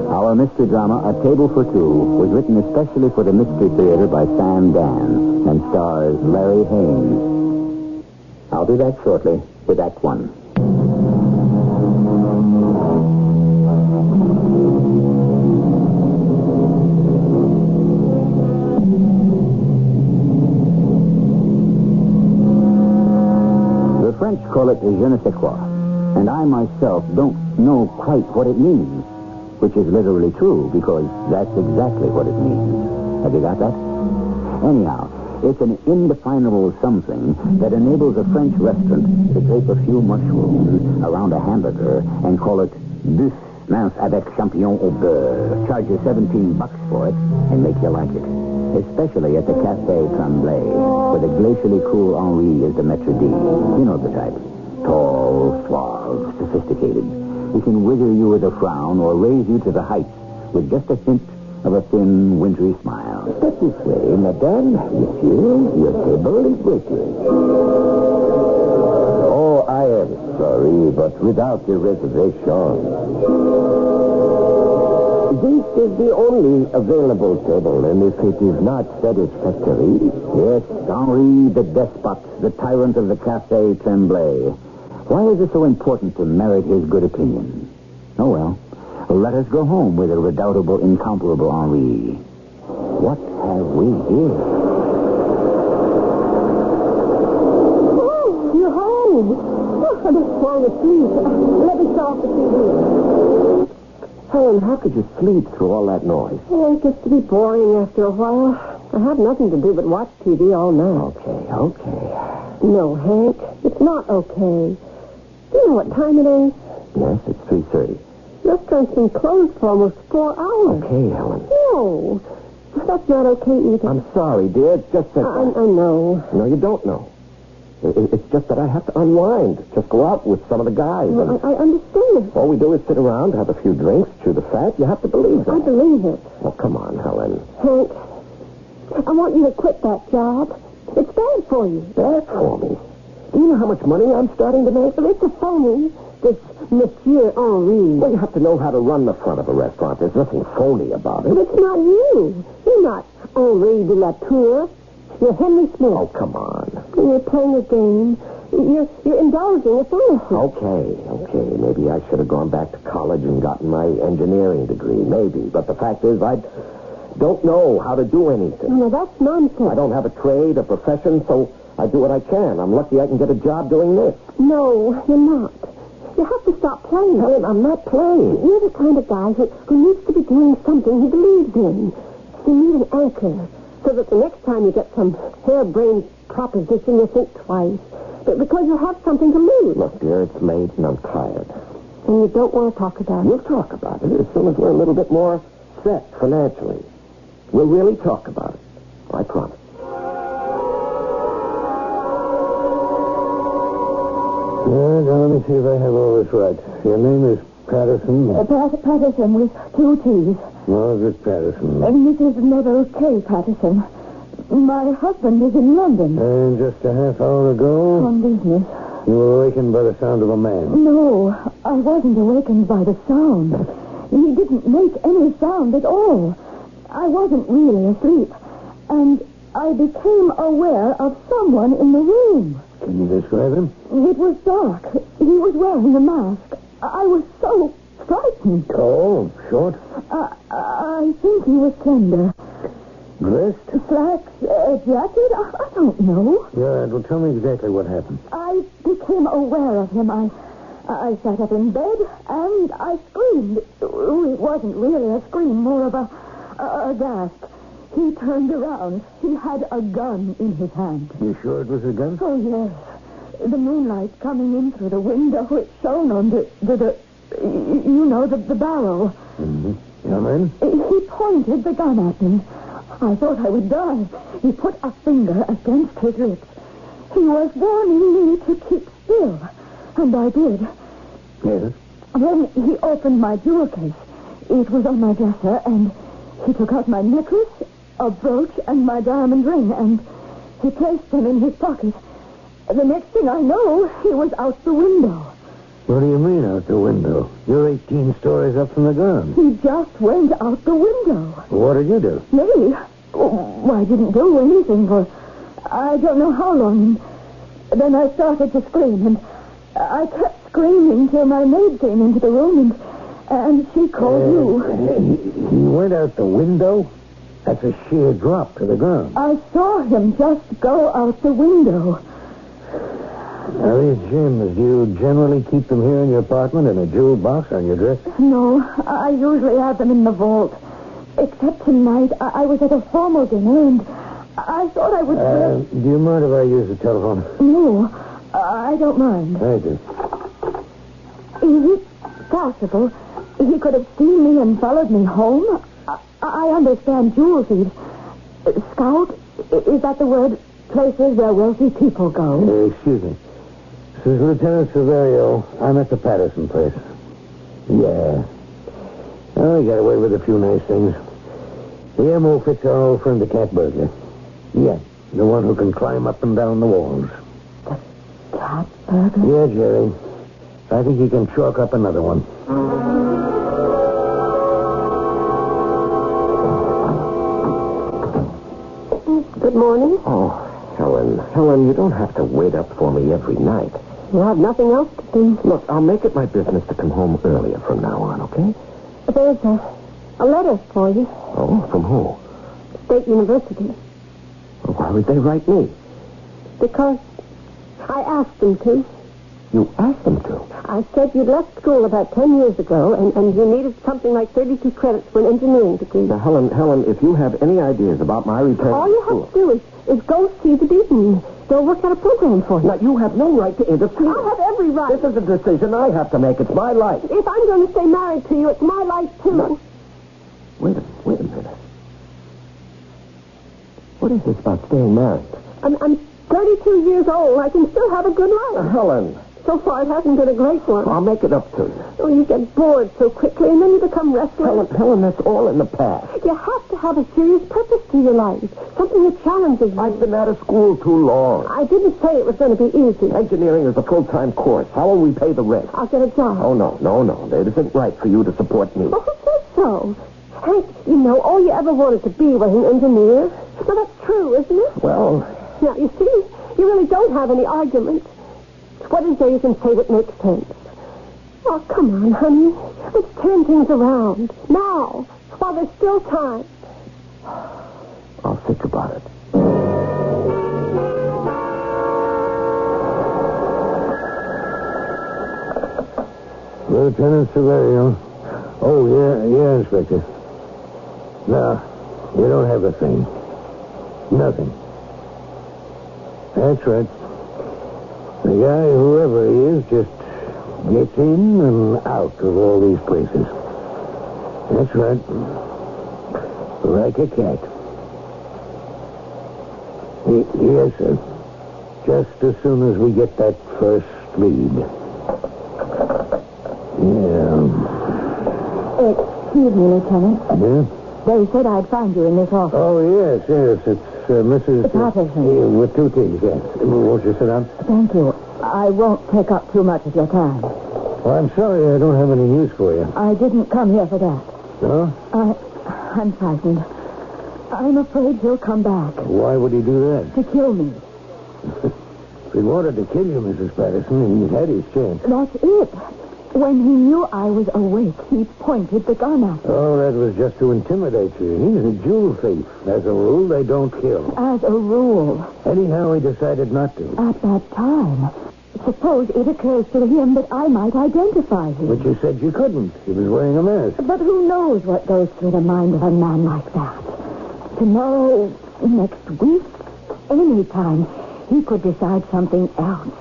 Our mystery drama, A Table for Two, was written especially for the Mystery Theater by Sam Dan and stars Larry Haynes. I'll be back shortly with Act One. The French call it je ne sais quoi, And I myself don't know quite what it means, which is literally true, because that's exactly what it means. Have you got that? Anyhow, it's an indefinable something that enables a French restaurant to drape a few mushrooms around a hamburger and call it bœuf mince avec champignon au beurre. Charge you $17 for it and make you like it. Especially at the Café Tremblay, where the glacially cool Henri is the maître d'. You know the type. Tall, suave, sophisticated. He can wither you with a frown or raise you to the heights with just a hint of a thin, wintry smile. Step this way, madame. Monsieur, your table is waiting. Oh, I am sorry, but without your reservation. This is the only available table, and if it is not satisfactory... Yes, Henri, the despot, the tyrant of the Café Tremblay. Why is it so important to merit his good opinion? Oh, well, let us go home with the redoubtable, incomparable Henri. What have we here? Oh, you're home. Oh, I'm just falling asleep. Let me start the TV. Helen, how could you sleep through all that noise? Oh, it gets to be boring after a while. I have nothing to do but watch TV all night. Okay. No, Hank, it's not okay. Do you know what time it is? Yes, it's 3:30. Restaurant's been closed for almost 4 hours. Okay, Helen. No, that's not okay either. I'm sorry, dear. It's just that... I know. No, you don't know. It's just that I have to unwind. Just go out with some of the guys. Well, I understand. All we do is sit around, have a few drinks, chew the fat. You have to believe that. I believe it. Well, come on, Helen. Hank, I want you to quit that job. It's bad for you. Bad for me? Do you know how much money I'm starting to make? Well, it's a phony, this Monsieur Henri. Well, you have to know how to run the front of a restaurant. There's nothing phony about it. But it's not you. You're not Henri de la Tour. You're Henry Smith. Oh, come on. You're playing a game. You're indulging a fantasy. Okay. Maybe I should have gone back to college and gotten my engineering degree. Maybe. But the fact is, I don't know how to do anything. No, that's nonsense. I don't have a trade, a profession, so I do what I can. I'm lucky I can get a job doing this. No, you're not. You have to stop playing. Helen, I'm not playing. You're the kind of guy who needs to be doing something he believes in. You need an anchor. So that the next time you get some harebrained proposition, you think twice. But because you have something to lose. Look, dear, it's late and I'm tired. And you don't want to talk about it? We'll talk about it as soon as we're a little bit more set financially. We'll really talk about it. I promise. Now, let me see if I have all this right. Your name is Patterson? Patterson with 2 T's. Margaret Patterson. Mrs. Neville K. Patterson. My husband is in London. And just a half hour ago? On business. You were awakened by the sound of a man. No, I wasn't awakened by the sound. He didn't make any sound at all. I wasn't really asleep. And I became aware of someone in the room. Can you describe him? It was dark. He was wearing a mask. I was so frightened. Tall, short? I think he was slender. Dressed? Slacks, jacket? I don't know. Yeah, well, tell me exactly what happened. I became aware of him. I sat up in bed and I screamed. It wasn't really a scream, more of a gasp. He turned around. He had a gun in his hand. You sure it was a gun? Oh, yes. The moonlight coming in through the window, it shone on the barrel. Mm-hmm. Yeah, then? He pointed the gun at me. I thought I would die. He put a finger against his lips. He was warning me to keep still. And I did. Yes? Then he opened my jewel case. It was on my dresser, and he took out my necklace, a brooch, and my diamond ring, and he placed them in his pocket. The next thing I know, he was out the window. What do you mean, out the window? You're 18 stories up from the ground. He just went out the window. What did you do? Me? Oh, I didn't do anything for I don't know how long. And then I started to scream, and I kept screaming till my maid came into the room, and she called you. He went out the window? That's a sheer drop to the ground. I saw him just go out the window. Now, these gems, do you generally keep them here in your apartment in a jewel box on your dresser? No, I usually have them in the vault. Except tonight, I was at a formal dinner, and I thought I would... Do you mind if I use the telephone? No, I don't mind. Thank you. Is it possible he could have seen me and followed me home? I understand jewel thieves. Scout, is that the word? Places where wealthy people go. Excuse me. This is Lieutenant Severio. I'm at the Patterson place. Yeah. Oh, he got away with a few nice things. The M.O. fits our old friend, the cat burglar. Yeah, the one who can climb up and down the walls. The cat burglar? Yeah, Jerry. I think he can chalk up another one. Good morning. Oh, Helen. Helen, you don't have to wait up for me every night. You have nothing else to do. Look, I'll make it my business to come home earlier from now on, okay? There's a letter for you. Oh, from who? State University. Well, why would they write me? Because I asked them to. You asked them to? I said you'd left school about 10 years ago, and you needed something like 32 credits for an engineering degree. Now, Helen, if you have any ideas about my return all you have to do is go see the dean. They'll work out a program for you. Now, you have no right to interfere. I have every right. This is a decision I have to make. It's my life. If I'm going to stay married to you, it's my life, too. No. Wait a minute. What is this about staying married? I'm 32 years old. I can still have a good life. Helen. So far, it hasn't been a great one. I'll make it up to you. Oh, you get bored so quickly, and then you become restless. Helen, that's all in the past. You have to have a serious purpose to your life. Something that challenges you. I've been out of school too long. I didn't say it was going to be easy. Engineering is a full-time course. How will we pay the rent? I'll get a job. Oh, no. It isn't right for you to support me. Oh, who says so? Hank, you know, all you ever wanted to be was an engineer. Now, that's true, isn't it? Well... Now, you see, you really don't have any argument. What is there you can say that makes sense? Oh, come on, honey. Let's turn things around. Now, while there's still time. I'll think about it. Lieutenant Severio. Oh, yeah, Inspector. No, you don't have a thing. Nothing. That's right. The guy, whoever he is, just gets in and out of all these places. That's right. Like a cat. Yes, sir. Just as soon as we get that first lead. Yeah. Excuse me, Lieutenant. Yeah? They said I'd find you in this office. Oh, yes. It's Mrs. Patterson. With two T's, yes. Won't you sit down? Thank you. I won't take up too much of your time. Well, I'm sorry I don't have any news for you. I didn't come here for that. No? I'm frightened. I'm afraid he'll come back. Why would he do that? To kill me. If he wanted to kill you, Mrs. Patterson, he had his chance. That's it. When he knew I was awake, he pointed the gun at me. Oh, that was just to intimidate you. He's a jewel thief. As a rule, they don't kill. As a rule. Anyhow, he decided not to. At that time. Suppose it occurs to him that I might identify him. But you said you couldn't. He was wearing a mask. But who knows what goes through the mind of a man like that? Tomorrow, next week, any time, he could decide something else.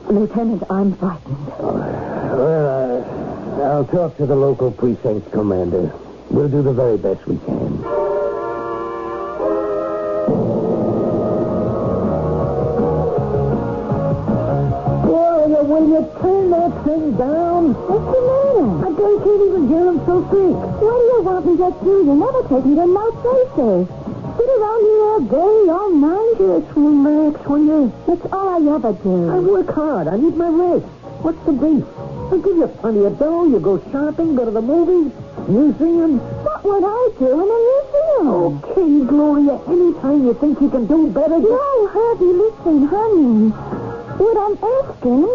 Lieutenant, I'm frightened. Well, I'll talk to the local precinct commander. We'll do the very best we can. Will you turn that thing down? What's the matter? I can't even hear him so thick. What do you want me to do? You never take me to no places. Sit around here all day, all night. Just relax, will you? That's all I ever do. I work hard. I need my rest. What's the beef? I'll give you plenty of dough. You go shopping, go to the movies, museums. What would I do in a museum? Okay, Gloria. Anytime you think you can do better, No, Harvey, listen, honey. What I'm asking,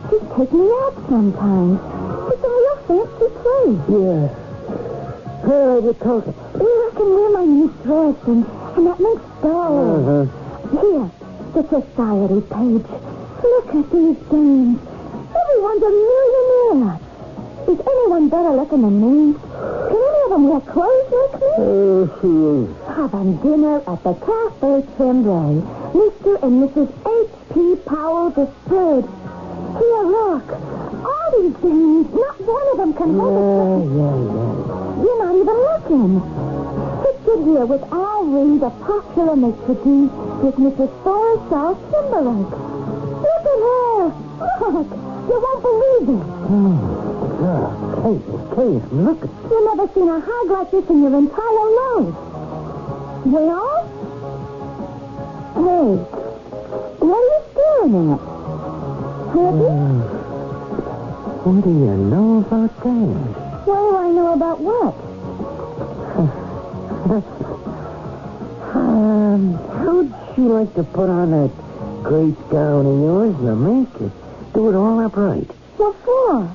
just take me out sometimes. It's a real fancy place. Yeah. Well, we're talking. I can wear my new dress, and that makes dough. Uh-huh. Here, the society page. Look at these dames. Everyone's a millionaire. Is anyone better looking than me? Can any of them wear clothes like me? Having dinner at the Cafe Tremblay. Mr. and Mrs. H.P. Powell III. Here, look. All these dames, not one of them can hold a... You're not even looking. Pictured here with Al Reed, the popular maitre d' with Mrs. Forrestal Timberlake. Look at her. Look. You won't believe it. Kate, look. You've never seen a hag like this in your entire life. Well? Hey, what are you staring at? Happy? What do you know about that? What do I know about what? How'd you like to put on that great gown of yours and make it? Do it all upright. What for?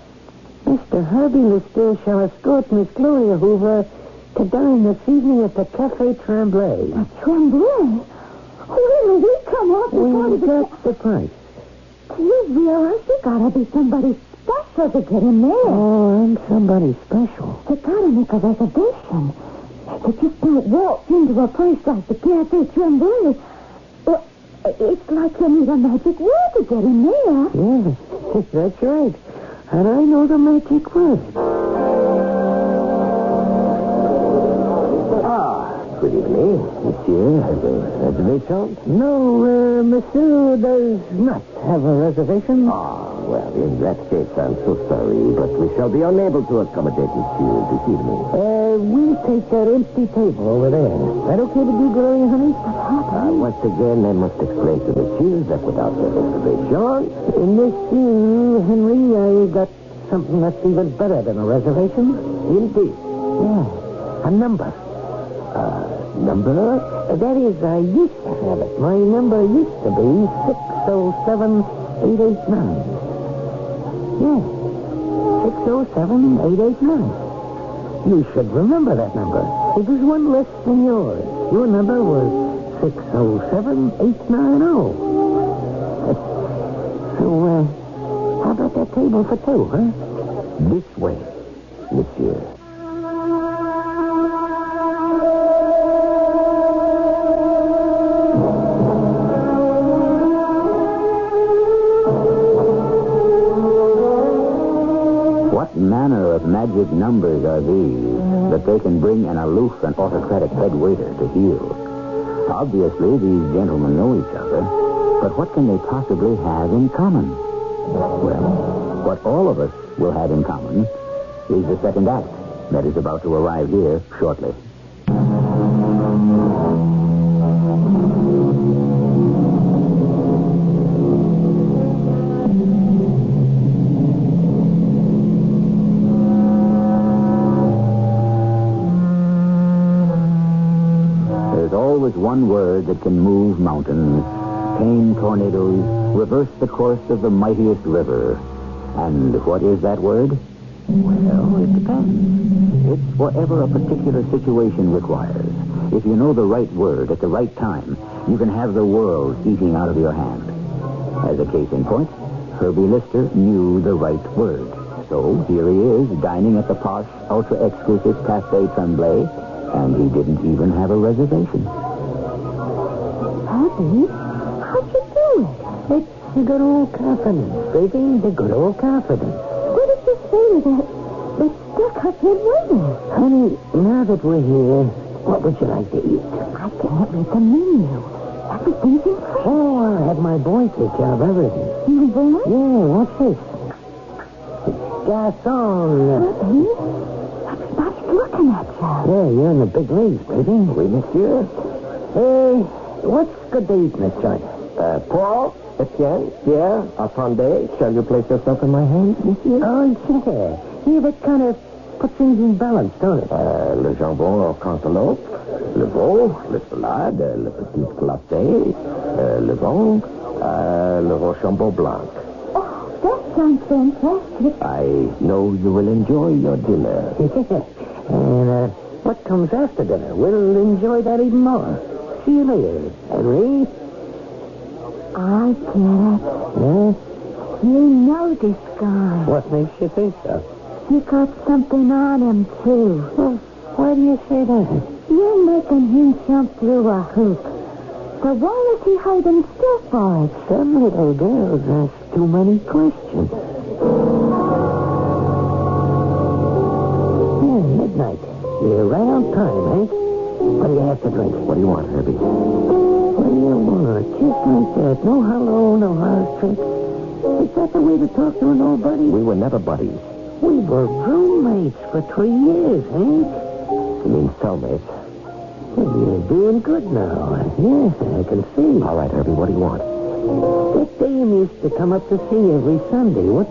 Mr. Herbie Lister shall escort Miss Gloria Hoover to dine this evening at the Cafe Tremblay. The Tremblay? Where did he come up? We got the price. Do you realize you gotta be somebody special to get in there? Oh, I'm somebody special. You gotta make a reservation. You just don't walk into a place like the Cafe Tremblay. It's like you need a magic word to get in there. Yeah, that's right. And I know the magic word. Good evening. Monsieur has a reservation? No, monsieur does not have a reservation. Well, in that case, I'm so sorry, but we shall be unable to accommodate monsieur this evening. We'll take that empty table over there. Is that okay with you, Gloria, honey? Once again, I must explain to monsieur that without the reservation... Monsieur Henry, I got something that's even better than a reservation. Indeed. Yeah, a number. Number? That is, I used to have it. My number used to be 607889. Yeah, 607889. You should remember that number. It was one less than yours. Your number was 607890. So, how about that table for two, huh? This way, monsieur. What manner of magic numbers are these that they can bring an aloof and autocratic head waiter to heel? Obviously, these gentlemen know each other, but what can they possibly have in common? Well, what all of us will have in common is the second act that is about to arrive here shortly. There's always one word that can move mountains, tame tornadoes, reverse the course of the mightiest river. And what is that word? Well, it depends. It's whatever a particular situation requires. If you know the right word at the right time, you can have the world eating out of your hand. As a case in point, Herbie Lister knew the right word. So here he is, dining at the posh, ultra-exclusive Cafe Tremblay, and he didn't even have a reservation. Herbie, how'd you do it? It's the good old confidence, baby. The good old confidence. What did you say to that stuck-up-head waiter? Honey, now that we're here, what would you like to eat? I can't read the menu. Everything's in French. Oh, I'll have my boy take care of everything. My boy? Yeah, what's this? Garçon. Herbie, everybody's looking at you. Yeah, you're in the big leagues, baby. Oui, monsieur. Hey, what's good to eat in this joint? Paul, Etienne, Pierre, attendez. Shall you place yourself in my hands, monsieur? Oh, yeah. Yeah, that kind of puts things in balance, don't it? Le jambon au cantaloupe, le veau, le salade, le petit glacé, le vin, le Rochambeau blanc. Oh, that sounds fantastic. I know you will enjoy your dinner. And what comes after dinner? We'll enjoy that even more. See you later, Henry. I get it. Yeah? You know this guy. What makes you think so? You got something on him, too. Well, why do you say that? You're making him jump through a hoop. So why is he hiding still for it? Some little girls ask too many questions. Yeah, midnight. You're right on time, Hank. What do you have to drink? What do you want, Herbie? What do you want? Just like that. No hello, no house tricks. Is that the way to talk to an old buddy? We were never buddies. We were roommates for 3 years, Hank. You mean cellmates? Well, you're doing good now. Yes, I can see. All right, Herbie, what do you want? That dame used to come up to see every Sunday. What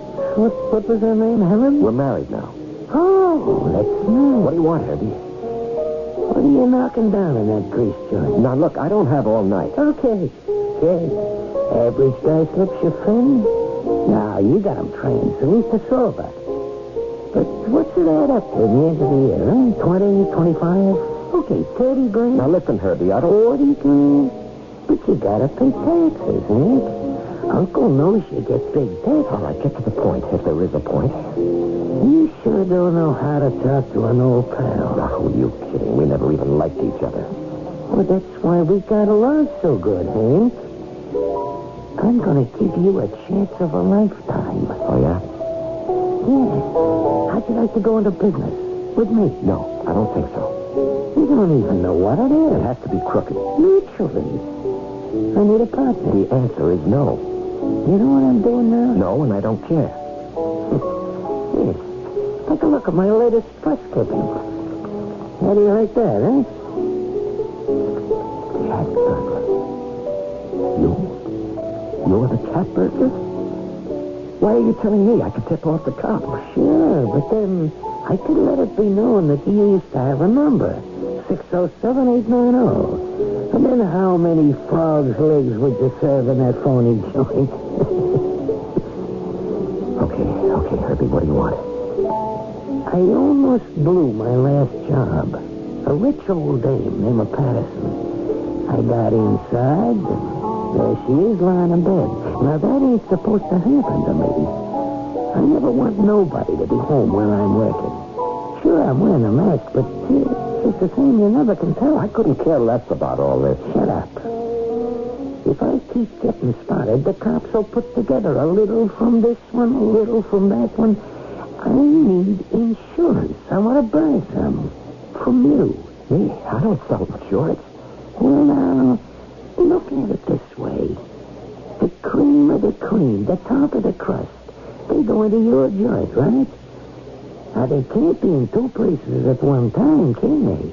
was her name, Helen? We're married now. Oh, that's nice. What do you want, Herbie? What are you knocking down in that grease joint? Now, look, I don't have all night. Okay. Average guy slips your friend? Now, you got him trained, so who's to solve it? But what's it add up to in the end of the year, huh? 20, 25? Okay, 30 grand. Now, listen, Herbie, I don't... 40 grand. But you gotta pay taxes, Hank. Uncle knows you get big taxes. All right, get to the point, if there is a point. You sure don't know how to talk to an old pal. Now, who are you kidding? We never even liked each other. Well, that's why we got along so good, Hank. I'm gonna give you a chance of a lifetime. Oh, yeah? Yeah. How'd you like to go into business? With me? No, I don't think so. You don't even know what it is. It has to be crooked. Literally. I need a partner. The answer is no. You know what I'm doing now? No, and I don't care. Here, take a look at my latest press clipping. How do you like that, huh? Cat burglar. You're the cat burglar? Why are you telling me? I could tip off the cop. Sure, but then I could let it be known that you used to have a number. 607-890. And then how many frogs' legs would you serve in that phony joint? Okay, Herbie, what do you want? I almost blew my last job. A rich old dame named Patterson. I got inside, and there she is lying in bed. Now, that ain't supposed to happen to me. I never want nobody to be home while I'm working. Sure, I'm wearing a mask, but it's the same, you never can tell. I couldn't care less about all this. Shut up. If I keep getting spotted, the cops will put together a little from this one, a little from that one. I need insurance. I want to buy some. From you. Me? I don't sell insurance. Well, now, look at it this way. The cream of the cream, the top of the crust, they go into your joint, right? Now, they can't be in two places at one time, can they?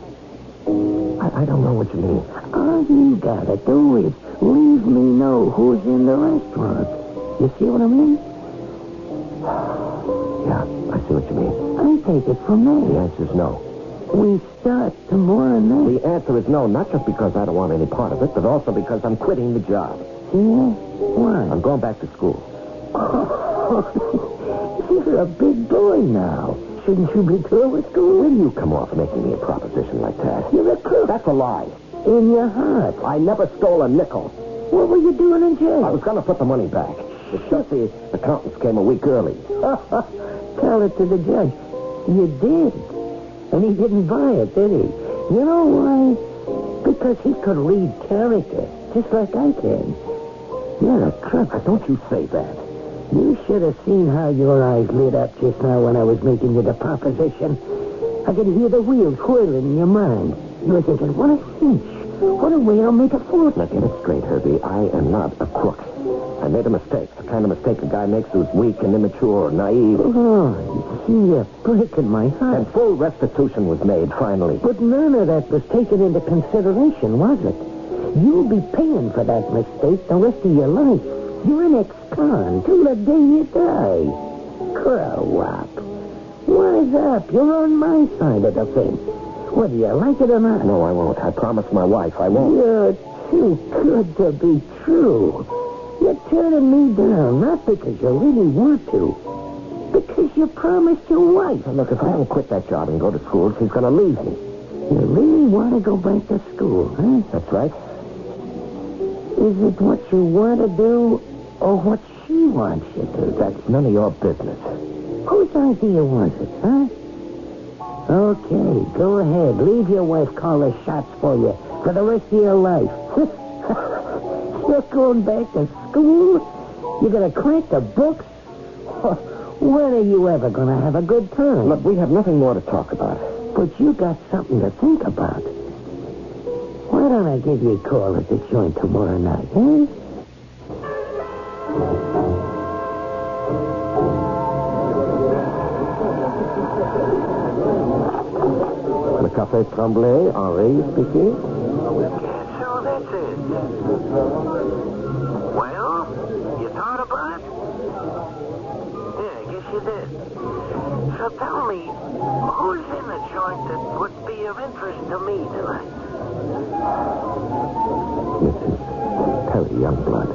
I don't know what you mean. All you gotta do is leave me know who's in the restaurant. You see what I mean? Yeah, I see what you mean. I take it from The there. answer's no. We start tomorrow night. The answer is no, not just because I don't want any part of it, but also because I'm quitting the job. Yeah? Why? I'm going back to school. You're a big boy now. Shouldn't you be through with school? When do you come off making me a proposition like that? You're a crook. That's a lie. In your heart. I never stole a nickel. What were you doing in jail? I was going to put the money back. It's just the accountants came a week early. Tell it to the judge. You did. And he didn't buy it, did he? You know why? Because he could read character, just like I can. You're a crook. Don't you say that. You should have seen how your eyes lit up just now when I was making you the proposition. I could hear the wheels whirling in your mind. You were thinking, what a cinch. What a way I'll make a fortune. Now, get it straight, Herbie. I am not a crook. I made a mistake. The kind of mistake a guy makes who's weak and immature, naive. Oh, you're breaking my heart. And full restitution was made, finally. But none of that was taken into consideration, was it? You'll be paying for that mistake the rest of your life. You're an ex-con till the day you die. Grow up. Wise up. You're on my side of the fence. Whether you like it or not. No, I won't. I promised my wife I won't. You're too good to be true. You're turning me down, not because you really want to. Because you promised your wife. Now, look, if I don't quit that job and go to school, she's going to leave me. You really want to go back to school, huh? That's right. Is it what you want to do or what she wants you to? That's none of your business. Whose idea was it, huh? Okay, go ahead. Leave your wife call the shots for you for the rest of your life. You're going back to school? You're going to crack the books? When are you ever going to have a good time? Look, we have nothing more to talk about. But you got something to think about. Why don't I give you a call at the joint tomorrow night, eh? Le Café Tremblay, Henri speaking. So that's it. Well, you thought about it? Yeah, I guess you did. So tell me, who's in the joint that would be of interest to me tonight? Mrs. Perry Youngblood.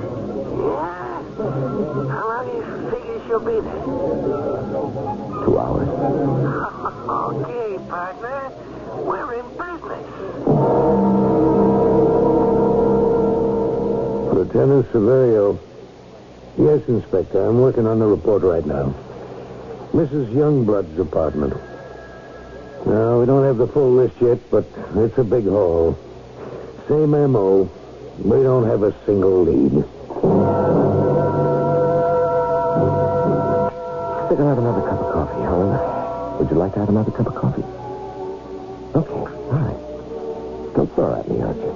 Yeah? How long do you figure she'll be there? 2 hours. Okay, partner. We're in business. Lieutenant Severio. Yes, Inspector. I'm working on the report right now. Mrs. Youngblood's apartment. No, we don't have the full list yet, but it's a big haul. Same M.O. We don't have a single lead. I think I'll have another cup of coffee, Helen. Would you like to have another cup of coffee? Okay, all right. Don't throw at me, aren't you?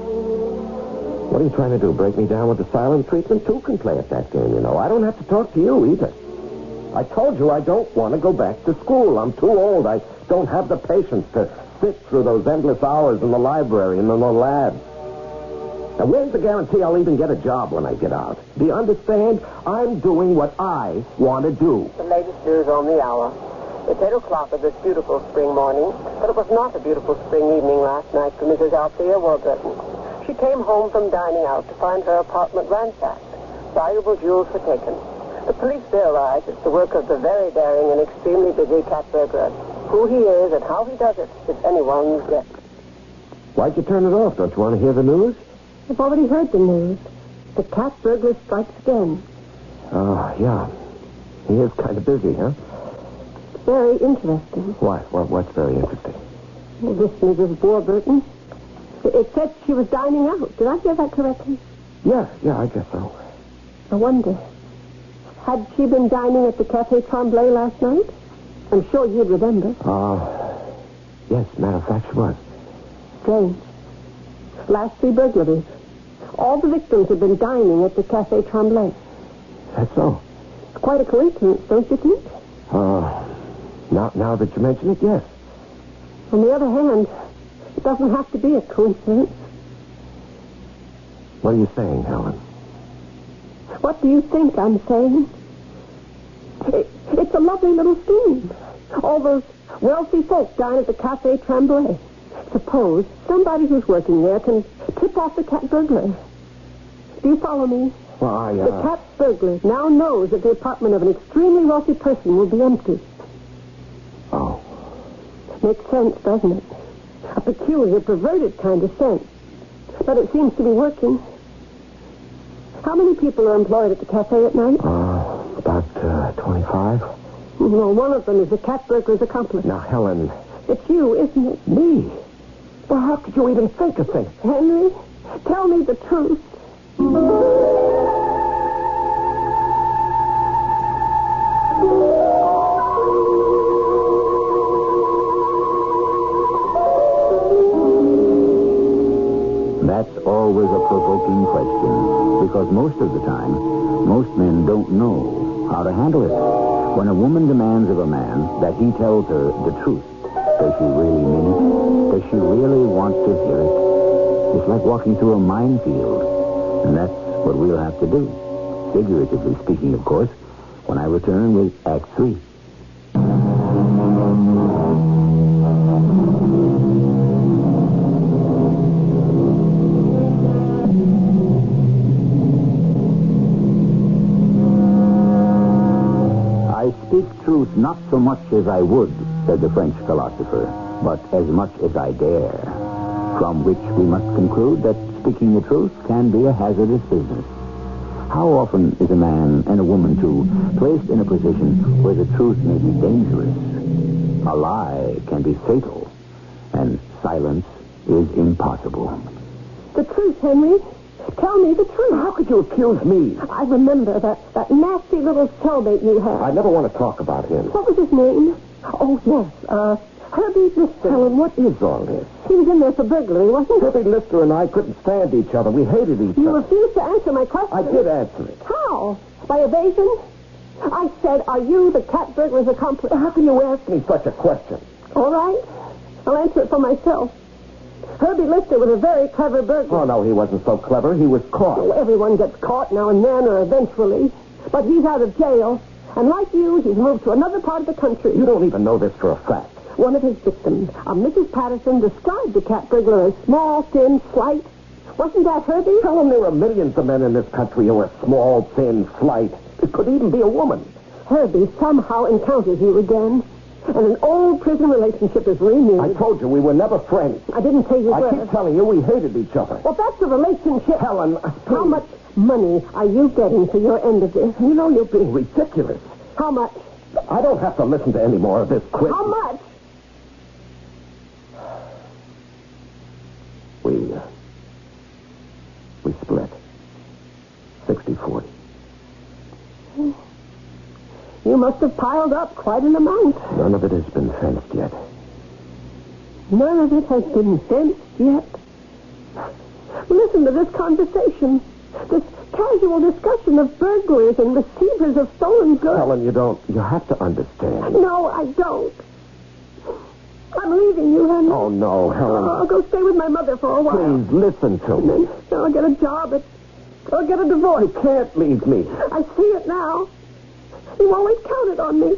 What are you trying to do, break me down with the silent treatment? Two can play at that game, you know. I don't have to talk to you either. I told you I don't want to go back to school. I'm too old. I don't have the patience to sit through those endless hours in the library and in the lab. Now, where's the guarantee I'll even get a job when I get out? Do you understand? I'm doing what I want to do. The latest news on the hour. It's 8 o'clock of this beautiful spring morning, but it was not a beautiful spring evening last night for Mrs. Althea Warburton. She came home from dining out to find her apartment ransacked. Valuable jewels were taken. The police theorize it's the work of the very daring and extremely busy cat burglar. Who he is and how he does it is anyone's guess. Why'd you turn it off? Don't you want to hear the news? I've already heard the news. The cat burglar strikes again. Oh, yeah. He is kind of busy, huh? Very interesting. Why? What's very interesting? Well, this Mrs. Warburton. It said she was dining out. Did I hear that correctly? Yeah, I guess so. I wonder. Had she been dining at the Café Tremblay last night? I'm sure you'd remember. Yes, matter of fact, she was. Strange. Last 3 burglaries. All the victims had been dining at the Café Tremblay. That's so. It's quite a coincidence, don't you think? Now that you mention it, yes. On the other hand, it doesn't have to be a coincidence. What are you saying, Helen? What do you think I'm saying? It's a lovely little scheme. All those wealthy folk dine at the Café Tremblay. Suppose somebody who's working there can tip off the cat burglar. Do you follow me? Well, The cat burglar now knows that the apartment of an extremely wealthy person will be empty. Oh. Makes sense, doesn't it? A peculiar, perverted kind of sense. But it seems to be working. How many people are employed at the cafe at night? About 25. Well, one of them is the cat burglar's accomplice. Now, Helen. It's you, isn't it? Me? Well, how could you even think of things? Henry, tell me the truth. That's always a provoking question, because most of the time, most men don't know how to handle it. When a woman demands of a man that he tells her the truth, does she really mean it? Does she really want to hear it? It's like walking through a minefield, and that's what we'll have to do. Figuratively speaking, of course, when I return with Act 3. I speak truth not so much as I would, said the French philosopher, but as much as I dare. From which we must conclude that Speaking the truth can be a hazardous business. How often is a man, and a woman too, placed in a position where the truth may be dangerous? A lie can be fatal, and silence is impossible. The truth, Henry. Tell me the truth. How could you accuse me? I remember that nasty little cellmate you had. I never want to talk about him. What was his name? Oh, yes. Herbie Lister. Helen, what is all this? He was in there for burglary, wasn't he? Herbie Lister and I couldn't stand each other. We hated each You other. refused to answer my question. I did answer it. How? By evasion? I said, are you the cat burglar's accomplice? How can you ask me such a question? All right. I'll answer it for myself. Herbie Lister was a very clever burglar. Oh, no, he wasn't so clever. He was caught. Oh, everyone gets caught now and then or eventually. But he's out of jail. And like you, he's moved to another part of the country. You don't even know this for a fact. One of his victims, a Mrs. Patterson, described the cat burglar as small, thin, slight. Wasn't that Herbie? Tell him there are millions of men in this country who are small, thin, slight. It could even be a woman. Herbie somehow encounters you again. And an old prison relationship is renewed. I told you we were never friends. I didn't say you were. I keep telling you we hated each other. Well, that's a relationship. Helen, How much money are you getting for your end of this? You know you're being ridiculous. How much? I don't have to listen to any more of this. Quit. How much? We split. 60-40. You must have piled up quite an amount. None of it has been fenced yet. None of it has been fenced yet. Listen to this conversation. This casual discussion of burglars and receivers of stolen goods. Helen, you have to understand. No, I don't. I'm leaving you, Henry. Oh, no, Helen. I'll go stay with my mother for a while. Please, listen to And me. then I'll get a job I'll get a divorce. You can't leave me. I see it now. You always counted on me.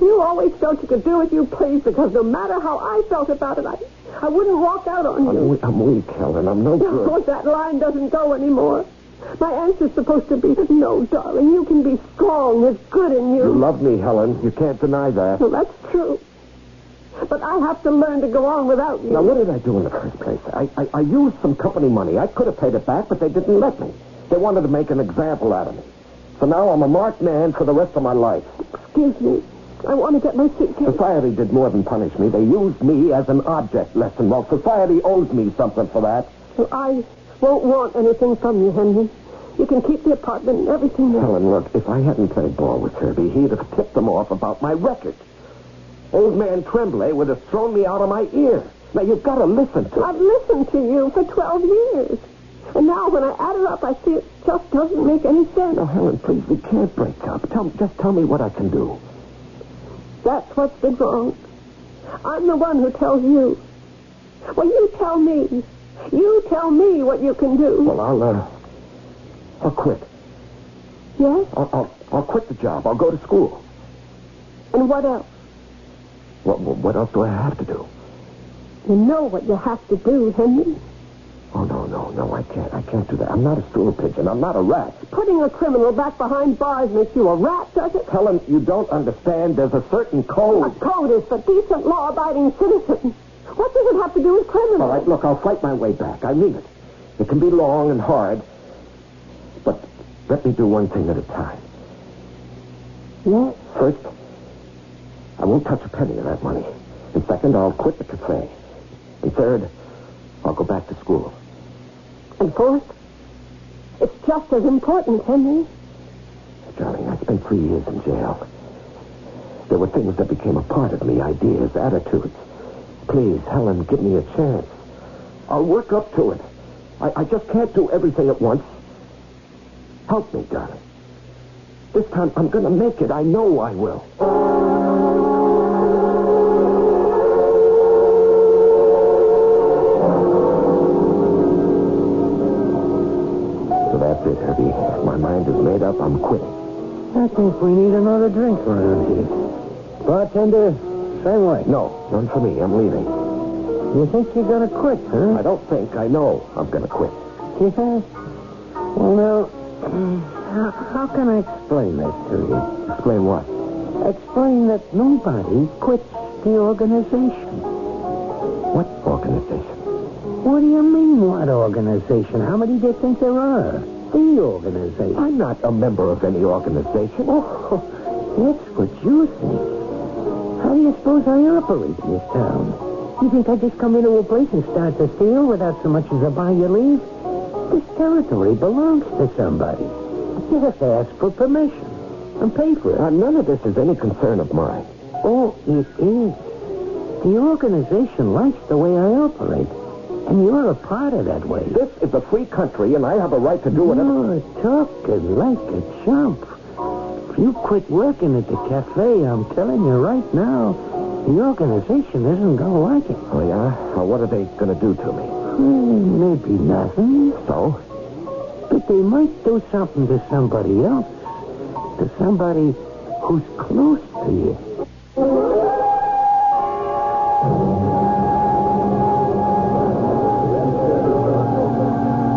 You always felt you could do as you pleased because no matter how I felt about it, I wouldn't walk out on you. I'm weak, Helen. I'm no good. No, that line doesn't go anymore. My answer's supposed to be, no, darling, you can be strong. There's good in you. You love me, Helen. You can't deny that. Well, that's true. But I have to learn to go on without you. Now, what did I do in the first place? I used some company money. I could have paid it back, but they didn't let me. They wanted to make an example out of me. So now I'm a marked man for the rest of my life. Excuse me. I want to get my suitcase. Society did more than punish me. They used me as an object lesson. Well, society owes me something for that. Well, I won't want anything from you, Henry. You can keep the apartment and everything else. Helen, look, if I hadn't played ball with Herbie, he'd have tipped them off about my record. Old man Tremblay would have thrown me out of my ear. Now, you've got to listen to I've listened to you for 12 years. And now when I add it up, I see it just doesn't make any sense. Now, Helen, please, we can't break up. Just tell me what I can do. That's what's been wrong. I'm the one who tells you. Well, you tell me. You tell me what you can do. Well, I'll quit. Yes? I'll quit the job. I'll go to school. And what else? What else do I have to do? You know what you have to do, Henry. Oh, no, I can't. I can't do that. I'm not a stool pigeon. I'm not a rat. Putting a criminal back behind bars makes you a rat, does it? Helen, you don't understand. There's a certain code. A code is for decent, law-abiding citizens. What does it have to do with criminals? All right, look, I'll fight my way back. I mean it. It can be long and hard. But let me do one thing at a time. Yes? First, I won't touch a penny of that money. And second, I'll quit the cafe. And third, I'll go back to school. And fourth, it's just as important, Henry. Darling, I spent 3 years in jail. There were things that became a part of me, ideas, attitudes. Please, Helen, give me a chance. I'll work up to it. I just can't do everything at once. Help me, darling. This time I'm going to make it. I know I will. So that's it, Herbie. If my mind is made up, I'm quitting. I think we need another drink around here. Bartender, same way. No, none for me. I'm leaving. You think you're going to quit, huh? I don't think. I know I'm going to quit. You think? Well, now, how can I explain that to you? Explain what? Explain that nobody quits the organization. What organization? What do you mean, what organization? How many do you think there are? The organization. I'm not a member of any organization. Oh, that's what you think. How do you suppose I operate in this town? You think I just come into a place and start to steal without so much as a by your leave? This territory belongs to somebody. You have to ask for permission and pay for it. None of this is any concern of mine. Oh, it is. The organization likes the way I operate, and you're a part of that way. This is a free country, and I have a right to do whatever... You're talking like a chump. If you quit working at the cafe, I'm telling you right now, the organization isn't going to like it. Oh, yeah? Well, what are they going to do to me? Maybe nothing. So? But they might do something to somebody else. To somebody who's close to you.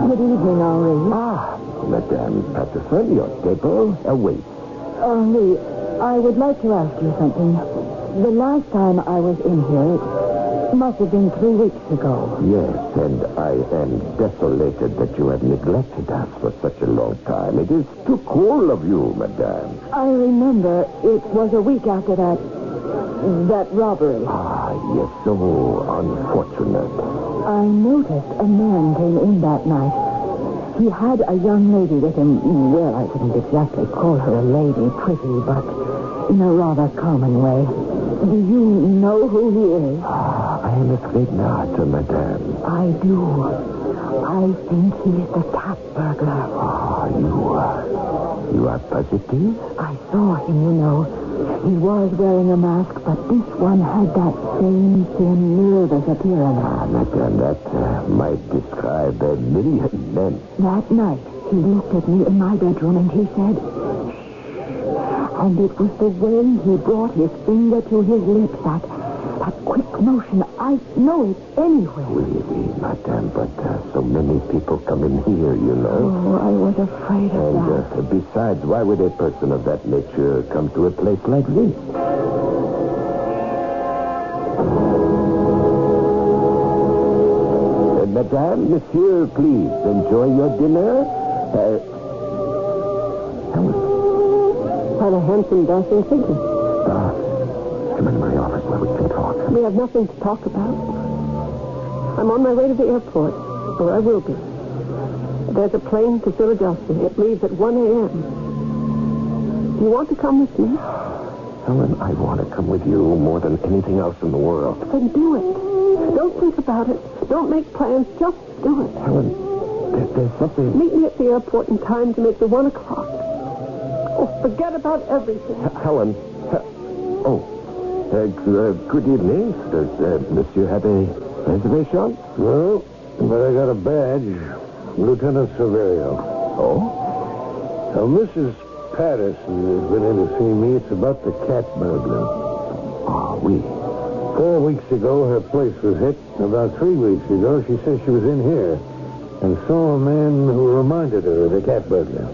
Good evening, Henri. Madame Patterson, your table awaits. Henri, I would like to ask you something. The last time I was in here, it must have been 3 weeks ago. Yes, and I am desolated that you have neglected us for such a long time. It is too cruel of you, madame. I remember it was a week after that robbery. Yes, so unfortunate. I noticed a man came in that night. He had a young lady with him. Well, I wouldn't exactly call her a lady, pretty, but in a rather common way. Do you know who he is? I am afraid not, madame. I do. I think he's the cat burglar. You are positive? I saw him, you know. He was wearing a mask, but this one had that same thin, nervous appearance. Madame, that might describe a million men. That night, he looked at me in my bedroom and he said, "Shh." And it was the way he brought his finger to his lips, that quick motion. I know it anywhere. Oui, madame, but so many people come in here, you know. Oh, I was afraid of that. And besides, why would a person of that nature come to a place like this? Madame, monsieur, please, enjoy your dinner. What a handsome, dashing figure. Come in my office where we can talk. We have nothing to talk about. I'm on my way to the airport, or I will be. There's a plane to Philadelphia. It leaves at 1 a.m. You want to come with me? Helen, I want to come with you more than anything else in the world. Then do it. Don't think about it. Don't make plans. Just do it. Helen, there's something... Meet me at the airport in time to make the 1 o'clock. Oh, forget about everything. Helen. Good evening. Does Monsieur have a reservation? No, but I got a badge. Lieutenant Severio. Oh? Now, Mrs. Patterson has been in to see me. It's about the cat burglar. Oui. 4 weeks ago, her place was hit. About 3 weeks ago, she said she was in here and saw a man who reminded her of the cat burglar.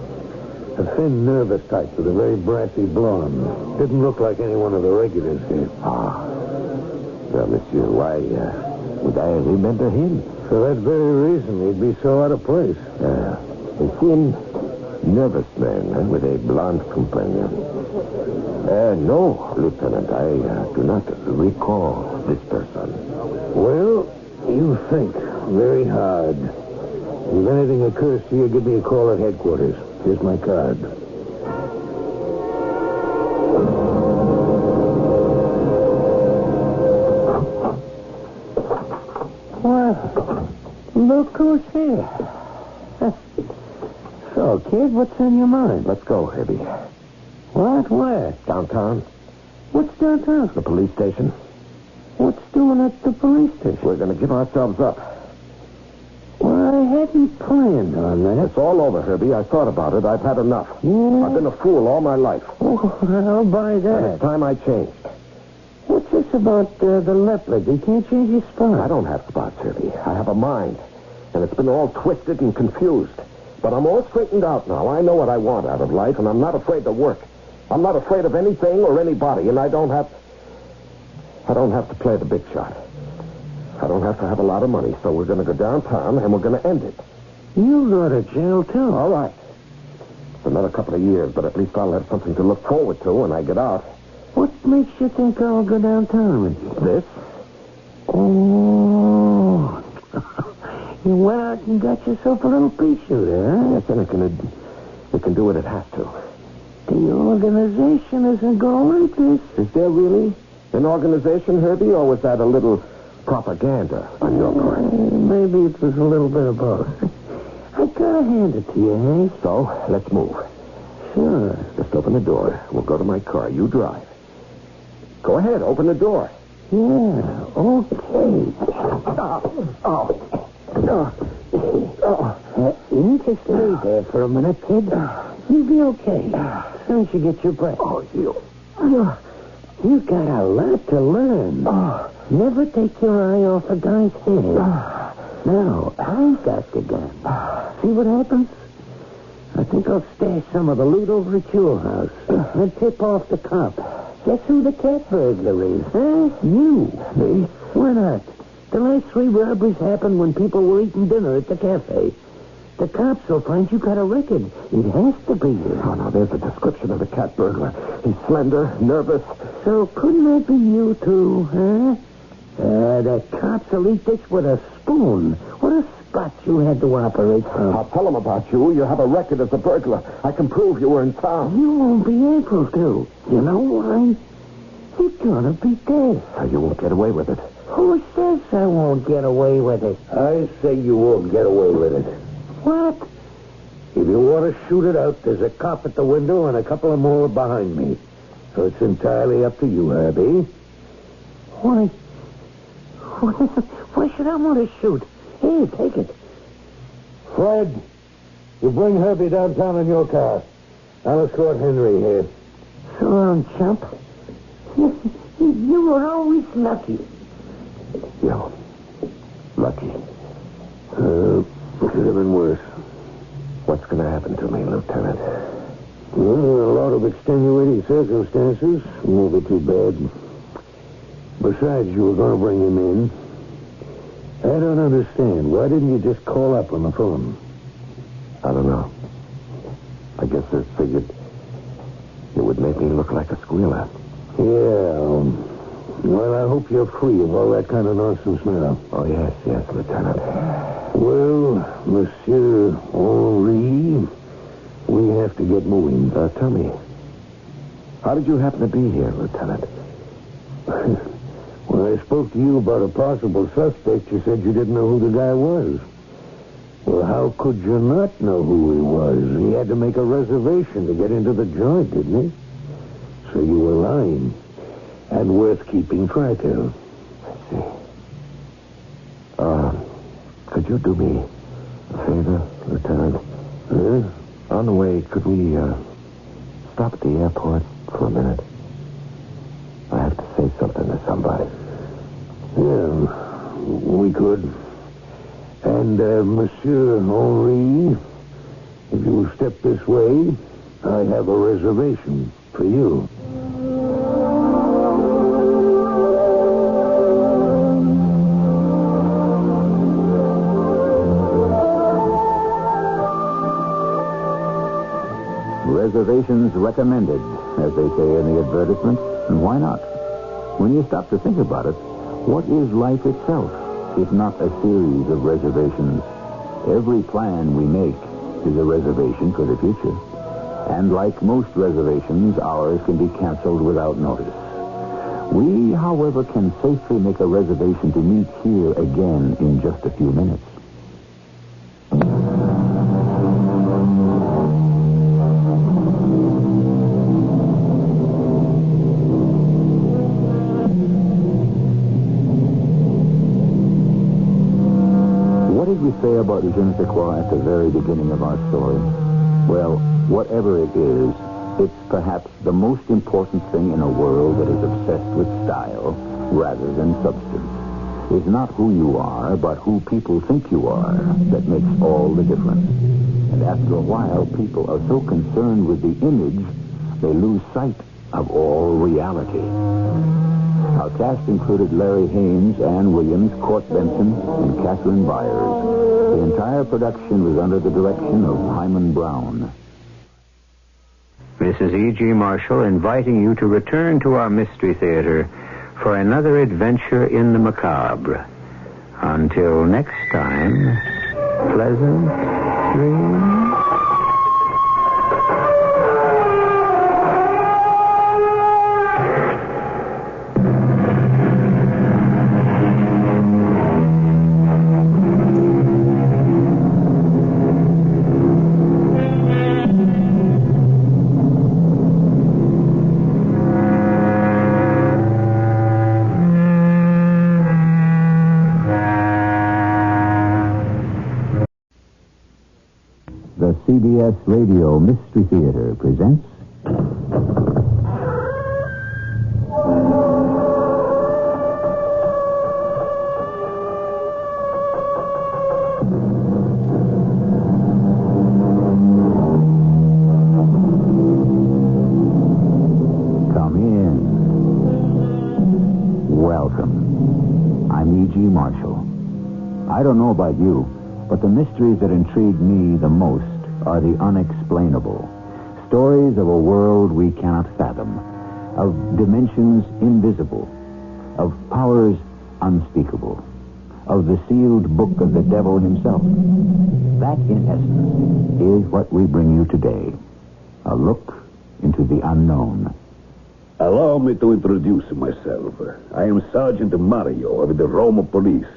A thin, nervous type with a very brassy blonde. Didn't look like any one of the regulars here. Well, monsieur, why would I remember him? For that very reason, he'd be so out of place. A thin, nervous man with a blonde companion. No, Lieutenant, I do not recall this person. Well, you think very hard. If anything occurs to you, give me a call at headquarters. Here's my card. Well, look who's here. So, kid, what's on your mind? Let's go, Herbie. What? Where? Downtown. What's downtown? The police station. What's doing at the police station? We're going to give ourselves up. Well, I hadn't planned on that. It's all over, Herbie. I thought about it. I've had enough. Yeah? I've been a fool all my life. Oh, I'll buy And that. it's time I changed. What's this about the leopard? He can't change his spot. I don't have spots, Herbie. I have a mind. And it's been all twisted and confused. But I'm all straightened out now. I know what I want out of life, and I'm not afraid to work. I'm not afraid of anything or anybody, and I don't have to play the big shot. I don't have to have a lot of money, so we're going to go downtown and we're going to end it. You'll go to jail, too. All right. It's another couple of years, but at least I'll have something to look forward to when I get out. What makes you think I'll go downtown with you? This? Oh. You went out and got yourself a little pea shooter, huh? Yes, and it can do what it has to. The organization isn't going like this. Is there really an organization, Herbie, or was that a little propaganda on your part? Maybe it was a little bit of both. I gotta hand it to you, Hank. So, let's move. Sure. Just open the door. We'll go to my car. You drive. Go ahead. Open the door. Yeah, okay. You just lay there for a minute, kid. You'll be okay. As soon as you get your breath. You got a lot to learn. Never take your eye off a guy's head. Now, I got the gun. See what happens? I think I'll stash some of the loot over at your house and tip off the cop. Guess who the cat burglar is, huh? You. Me? Why not? The last 3 robberies happened when people were eating dinner at the cafe. The cops will find you got a record. It has to be you. Oh, now, there's a description of the cat burglar. He's slender, nervous. So couldn't that be you two, huh? The cops will eat this with a spoon. What a spot you had to operate from. I'll tell them about you. You have a record as a burglar. I can prove you were in town. You won't be able to. You know why? You're gonna be dead. You won't get away with it. Who says I won't get away with it? I say you won't get away with it. What? If you want to shoot it out, there's a cop at the window and a couple of more behind me. So it's entirely up to you, Herbie. Why should I want to shoot? Here, take it. Fred, you bring Herbie downtown in your car. I'll escort Henry here. So long, chump. You were always lucky. Yeah. Lucky. Could have been worse. What's going to happen to me, Lieutenant? Well, a lot of extenuating circumstances. Won't be too bad. Besides, you were going to bring him in. I don't understand. Why didn't you just call up on the phone? I don't know. I guess they figured it would make me look like a squealer. Yeah. Well, I hope you're free of all that kind of nonsense now. Oh, yes, Lieutenant. Well, Monsieur Henri, we have to get moving. Tell me, how did you happen to be here, Lieutenant? When I spoke to you about a possible suspect, you said you didn't know who the guy was. Well, how could you not know who he was? He had to make a reservation to get into the joint, didn't he? So you were lying. And worth keeping track of. I see. Could you do me a favor, Lieutenant? Huh? On the way, could we, stop at the airport for a minute? I have to say something to somebody. Yeah, we could. And, Monsieur Henri, if you will step this way, I have a reservation for you. Reservations recommended, as they say in the advertisement, and why not? When you stop to think about it, what is life itself if not a series of reservations? Every plan we make is a reservation for the future. And like most reservations, ours can be canceled without notice. We, however, can safely make a reservation to meet here again in just a few minutes. Say about je ne sais quoi at the very beginning of our story? Well, whatever it is, it's perhaps the most important thing in a world that is obsessed with style rather than substance. It's not who you are, but who people think you are that makes all the difference. And after a while, people are so concerned with the image, they lose sight of all reality. Our cast included Larry Haynes, Ann Williams, Court Benson, and Catherine Byers. The entire production was under the direction of Hyman Brown. This is E.G. Marshall inviting you to return to our Mystery Theater for another adventure in the macabre. Until next time, pleasant dreams. The CBS Radio Mystery Theater presents... Come in. Welcome. I'm E.G. Marshall. I don't know about you, but the mysteries that intrigue me the most are the unexplainable. Stories of a world we cannot fathom, of dimensions invisible, of powers unspeakable, of the sealed book of the devil himself. That, in essence, is what we bring you today. A look into the unknown. Allow me to introduce myself. I am Sergeant Mario of the Roma Police.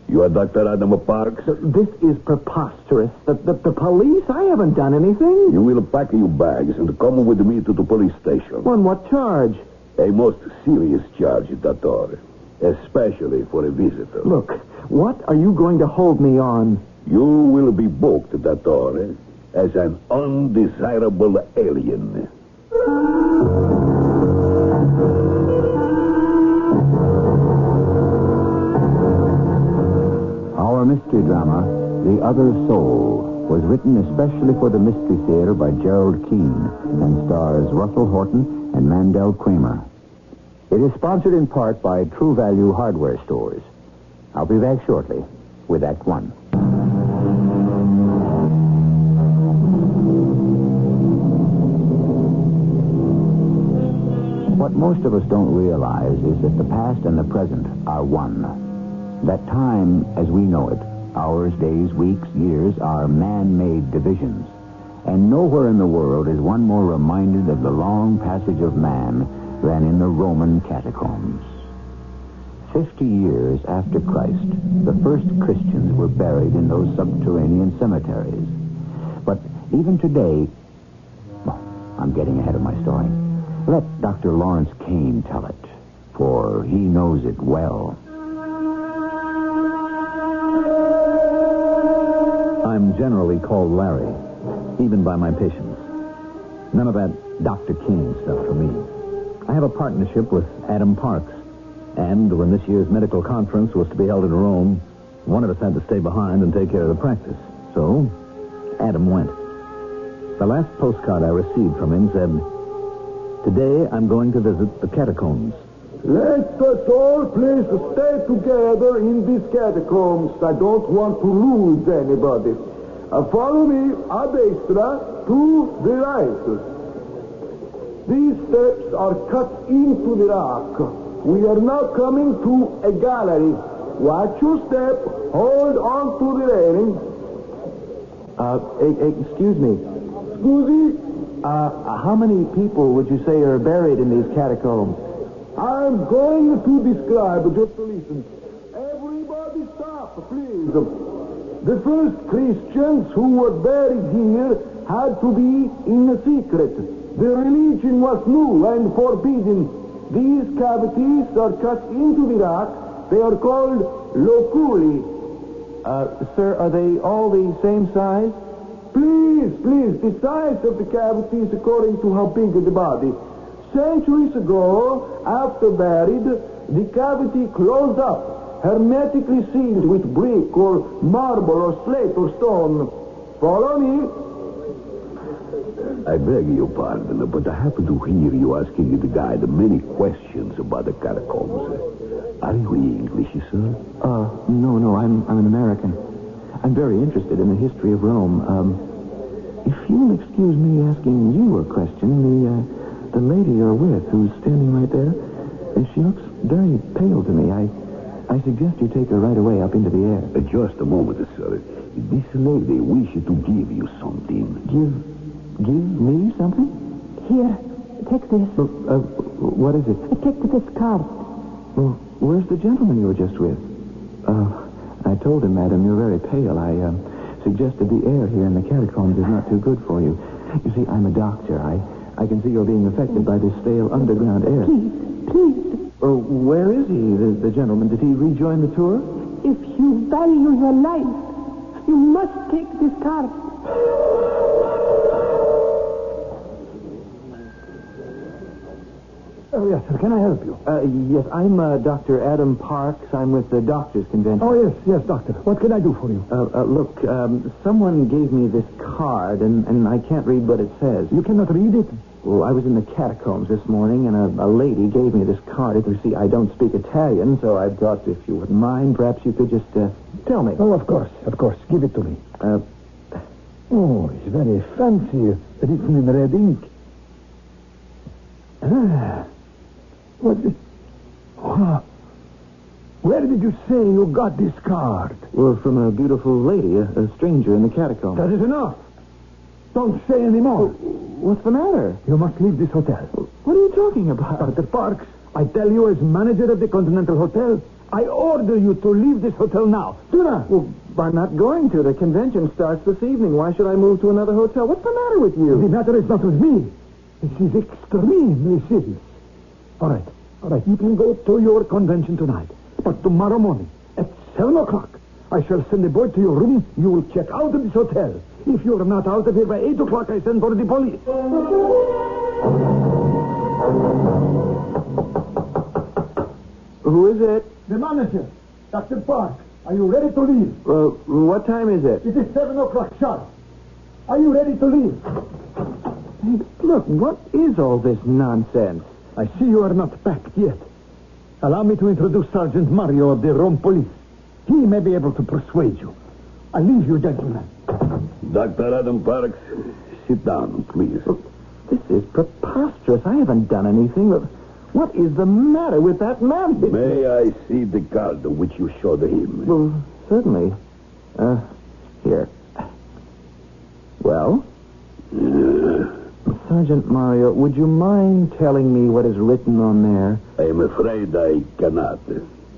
You are Dr. Adam Parks? This is preposterous. The police? I haven't done anything. You will pack your bags and come with me to the police station. On what charge? A most serious charge, Doctor. Especially for a visitor. Look, what are you going to hold me on? You will be booked, Doctor, as an undesirable alien. Our mystery drama, The Other Soul, was written especially for the Mystery Theater by Gerald Keane and stars Russell Horton and Mandel Kramer. It is sponsored in part by True Value Hardware Stores. I'll be back shortly with Act One. What most of us don't realize is that the past and the present are one. That time, as we know it, hours, days, weeks, years, are man-made divisions. And nowhere in the world is one more reminded of the long passage of man than in the Roman catacombs. 50 years after Christ, the first Christians were buried in those subterranean cemeteries. But even today... Well, I'm getting ahead of my story. Let Dr. Lawrence Kane tell it, for he knows it well. I'm generally called Larry, even by my patients. None of that Dr. King stuff for me. I have a partnership with Adam Parks, and when this year's medical conference was to be held in Rome, one of us had to stay behind and take care of the practice. So, Adam went. The last postcard I received from him said, "Today I'm going to visit the catacombs." Let us all please stay together in these catacombs. I don't want to lose anybody. Follow me a destra to the right. These steps are cut into the rock. We are now coming to a gallery. Watch your step. Hold on to the railing. Excuse me. Scusi? How many people would you say are buried in these catacombs? I'm going to describe, just to listen. Everybody stop, please. The first Christians who were buried here had to be in secret. The religion was new and forbidden. These cavities are cut into the rock. They are called loculi. Sir, are they all the same size? Please, the size of the cavities according to how big the body. Centuries ago, after buried, the cavity closed up, hermetically sealed with brick or marble or slate or stone. Follow me. I beg your pardon, but I happen to hear you asking the guide many questions about the catacombs. Are you English, sir? No, I'm an American. I'm very interested in the history of Rome. If you'll excuse me asking you a question, the lady you're with, who's standing right there, she looks very pale to me. I suggest you take her right away up into the air. Just a moment, sir. This lady wishes to give you something. Give me something? Here, take this. What is it? Take this card. Well, where's the gentleman you were just with? I told him, madam, you're very pale. I suggested the air here in the catacombs is not too good for you. You see, I'm a doctor. I can see you're being affected by this stale underground air. Please. Oh, where is he, the gentleman? Did he rejoin the tour? If you value your life, you must take this card. Oh, yes, sir. Can I help you? Yes, I'm Dr. Adam Parks. I'm with the Doctors Convention. Oh, yes, doctor. What can I do for you? Look, someone gave me this card, and I can't read what it says. You cannot read it? Well, I was in the catacombs this morning, and a lady gave me this card. You see, I don't speak Italian, so I thought if you wouldn't mind, perhaps you could just tell me. Oh, of course. Give it to me. Oh, it's very fancy. Written in red ink. Where did you say you got this card? Well, from a beautiful lady, a stranger in the catacombs. That is enough. Don't say any more. What's the matter? You must leave this hotel. What are you talking about? Dr. Parks, I tell you as manager of the Continental Hotel, I order you to leave this hotel now. Do not. Well, I'm not going to. The convention starts this evening. Why should I move to another hotel? What's the matter with you? The matter is not with me. This is extremely serious. All right. You can go to your convention tonight. But tomorrow morning, at 7 o'clock, I shall send a boy to your room. You will check out of this hotel. If you are not out of here by 8 o'clock, I send for the police. Who is it? The manager, Dr. Park. Are you ready to leave? What time is it? It is 7 o'clock sharp. Are you ready to leave? Hey, look, what is all this nonsense? I see you are not packed yet. Allow me to introduce Sergeant Mario of the Rome Police. He may be able to persuade you. I leave you, gentlemen. Dr. Adam Parks, sit down, please. This is preposterous. I haven't done anything. What is the matter with that man? May I see the card which you showed him? Well, certainly. Here. Well? Sergeant Mario, would you mind telling me what is written on there? I'm afraid I cannot.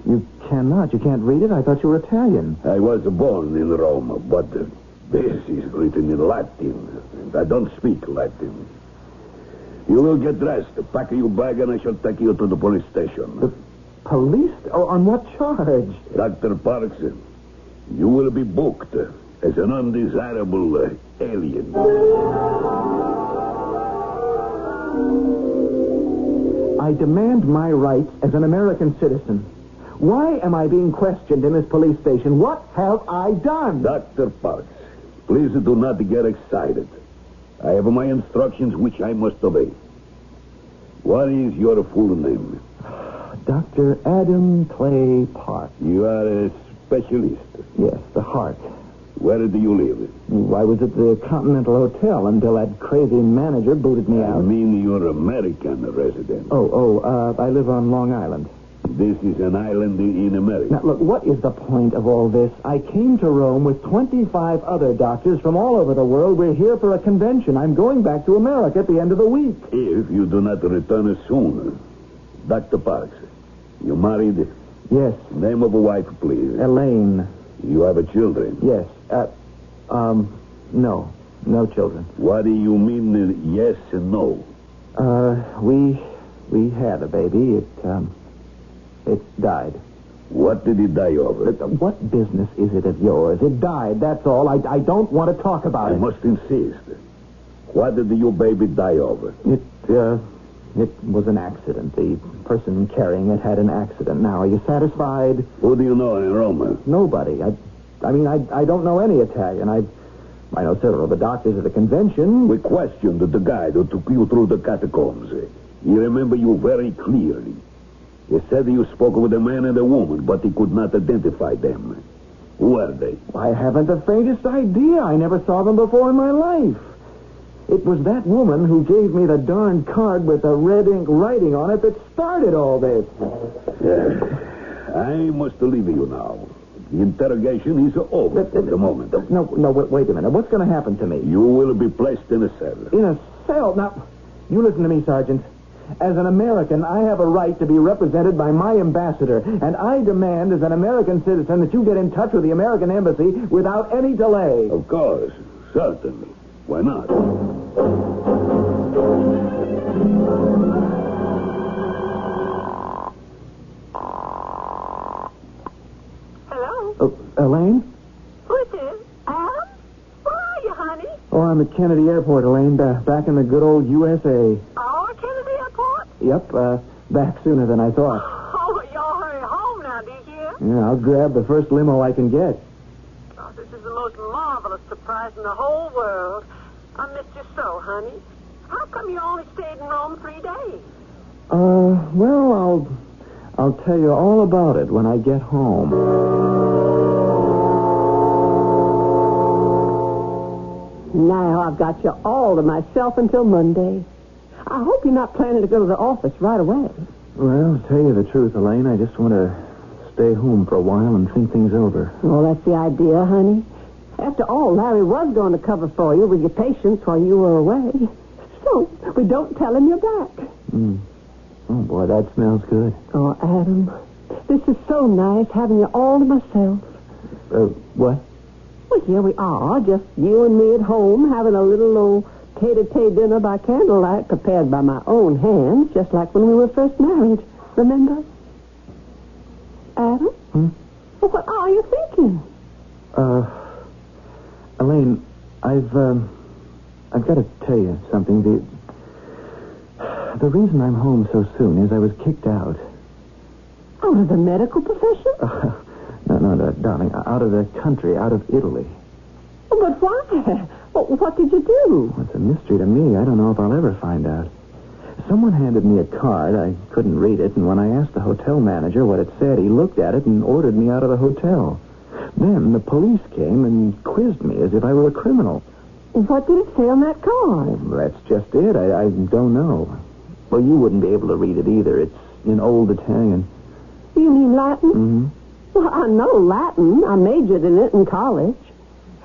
You cannot? You can't read it? I thought you were Italian. I was born in Rome, but this is written in Latin, and I don't speak Latin. You will get dressed, pack your bag, and I shall take you to the police station. The police? Oh, on what charge? Dr. Parks, you will be booked as an undesirable alien. I demand my rights as an American citizen. Why am I being questioned in this police station? What have I done? Dr. Parks, please do not get excited. I have my instructions which I must obey. What is your full name? Dr. Adam Clay Park. You are a specialist? Yes, the heart. Where do you live? I was at the Continental Hotel until that crazy manager booted me out. I mean you're American resident. I live on Long Island. This is an island in America. Now, look, what is the point of all this? I came to Rome with 25 other doctors from all over the world. We're here for a convention. I'm going back to America at the end of the week. If you do not return soon, Dr. Parks, you married? Yes. Name of a wife, please. Elaine. You have children? Yes. No children. What do you mean, yes and no? We had a baby. It died. What did it die of? What business is it of yours? It died, that's all. I don't want to talk about it. I must insist. What did your baby die of? It was an accident. The person carrying it had an accident. Now, are you satisfied? Who do you know in Rome? Nobody. I don't know any Italian. I know several of the doctors at the convention. We questioned the guy that took you through the catacombs. He remembered you very clearly. He said you spoke with a man and a woman, but he could not identify them. Who are they? I haven't the faintest idea. I never saw them before in my life. It was that woman who gave me the darn card with the red ink writing on it that started all this. I must leave you now. The interrogation is over for the moment. No, wait a minute. What's going to happen to me? You will be placed in a cell. In a cell? Now, you listen to me, Sergeant. As an American, I have a right to be represented by my ambassador, and I demand as an American citizen that you get in touch with the American embassy without any delay. Of course. Certainly. Why not? Hello? Elaine? Who is this? Adam? Where are you, honey? Oh, I'm at Kennedy Airport, Elaine, back in the good old USA. Oh, at Kennedy Airport? Yep, back sooner than I thought. Oh, y'all hurry home now, do you hear? Yeah, I'll grab the first limo I can get. Oh, this is the most marvelous surprise in the whole world. I missed you so, honey. How come you only stayed in Rome 3 days? Well, I'll tell you all about it when I get home. Now I've got you all to myself until Monday. I hope you're not planning to go to the office right away. Well, to tell you the truth, Elaine, I just want to stay home for a while and think things over. Well, that's the idea, honey. After all, Larry was going to cover for you with your patients while you were away. So, we don't tell him you're back. Oh, boy, that smells good. Oh, Adam, this is so nice having you all to myself. What? Well, here we are, just you and me at home, having a little old tete-a-tete dinner by candlelight prepared by my own hands, just like when we were first married. Remember? Adam? Well, what are you thinking? Elaine, I've got to tell you something. The reason I'm home so soon is I was kicked out. Out of the medical profession? No, darling, out of the country, out of Italy. But why? What did you do? Well, it's a mystery to me. I don't know if I'll ever find out. Someone handed me a card. I couldn't read it, and when I asked the hotel manager what it said, he looked at it and ordered me out of the hotel. Then the police came and quizzed me as if I were a criminal. What did it say on that card? Well, that's just it. I don't know. Well, you wouldn't be able to read it either. It's in Old Italian. You mean Latin? Mm-hmm. Well, I know Latin. I majored in it in college.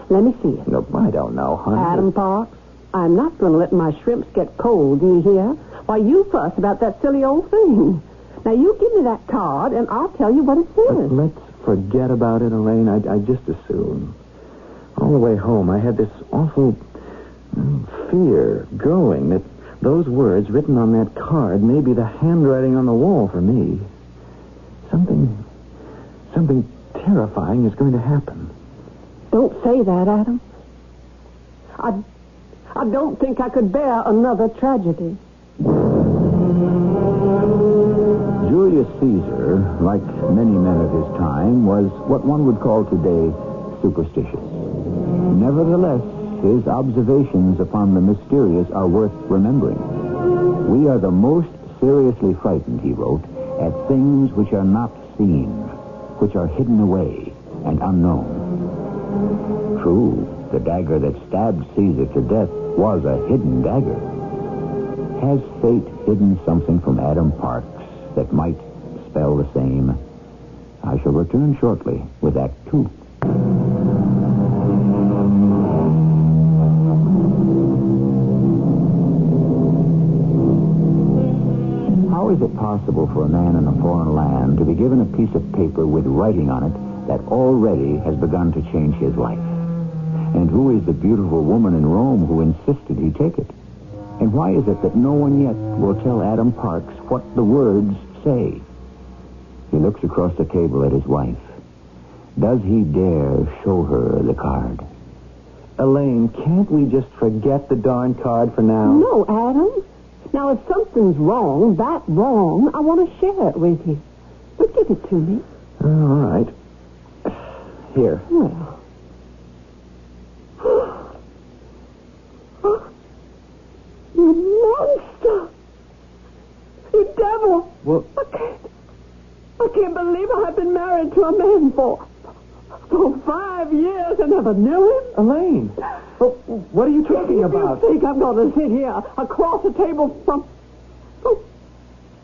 Let me see it. No, I don't know, honey. Adam Parks, I'm not going to let my shrimps get cold, do you hear? Why, you fuss about that silly old thing. Now, you give me that card, and I'll tell you what it says. Let's forget about it, Elaine. I just as soon. All the way home, I had this awful fear growing that those words written on that card may be the handwriting on the wall for me. Something terrifying is going to happen. Don't say that, Adam. I don't think I could bear another tragedy. Julius Caesar, like many men of his time, was what one would call today superstitious. Nevertheless, his observations upon the mysterious are worth remembering. We are the most seriously frightened, he wrote, at things which are not seen, which are hidden away and unknown. True, the dagger that stabbed Caesar to death was a hidden dagger. Has fate hidden something from Adam Parks that might spell the same? I shall return shortly with Act 2. How is it possible for a man in a foreign land to be given a piece of paper with writing on it that already has begun to change his life? And who is the beautiful woman in Rome who insisted he take it? And why is it that no one yet will tell Adam Parks what the words say? He looks across the table at his wife. Does he dare show her the card? Elaine, can't we just forget the darn card for now? No, Adam. Now, if something's wrong, that wrong, I want to share it with you. But give it to me. All right. Here. Well. Oh, you monster! You devil! Well, I can't believe I've been married to a man for 5 years and never knew him. Elaine, what are you talking about? You think I'm going to sit here across the table from...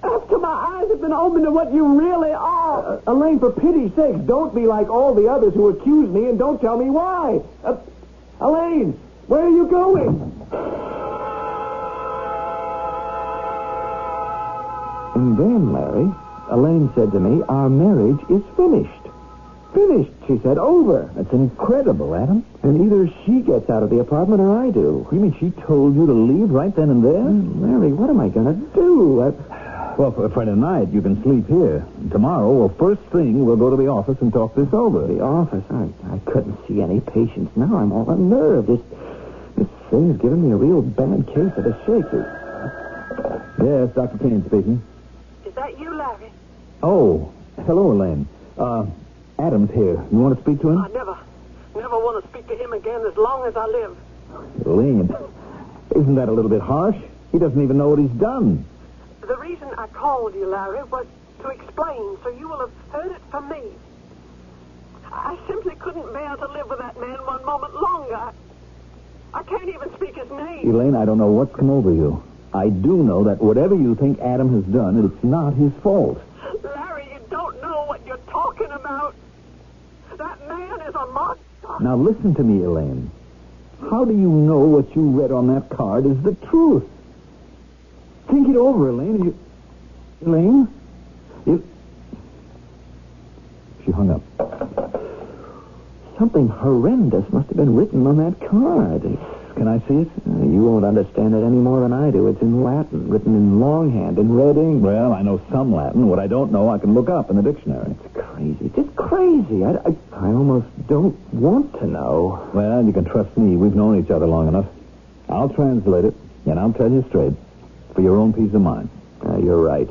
After my eyes have been opened to what you really are. Elaine, for pity's sake, don't be like all the others who accuse me and don't tell me why. Elaine, where are you going? And then, Larry, Elaine said to me, our marriage is finished. Finished, she said, over. That's incredible, Adam. And either she gets out of the apartment or I do. You mean she told you to leave right then and there? Larry, what am I going to do? Well, for Friday night, you can sleep here. Tomorrow, first thing, we'll go to the office and talk this over. The office? I couldn't see any patients. Now I'm all unnerved. This thing's giving me a real bad case of the shakes. Yes, Dr. Kane speaking. Is that you, Larry? Oh, hello, Elaine. Adam's here. You want to speak to him? I never want to speak to him again as long as I live. Elaine, isn't that a little bit harsh? He doesn't even know what he's done. The reason I called you, Larry, was to explain, so you will have heard it from me. I simply couldn't bear to live with that man one moment longer. I can't even speak his name. Elaine, I don't know what's come over you. I do know that whatever you think Adam has done, it's not his fault. Larry, you don't know what you're talking about. That man is a monster. Now listen to me, Elaine. How do you know what you read on that card is the truth? Think it over, Elaine. Elaine? She hung up. Something horrendous must have been written on that card. Can I see it? You won't understand it any more than I do. It's in Latin, written in longhand, in red ink. Well, I know some Latin. What I don't know, I can look up in the dictionary. It's crazy. Just crazy. I almost don't want to know. Well, you can trust me. We've known each other long enough. I'll translate it, and I'll tell you straight, for your own peace of mind. You're right.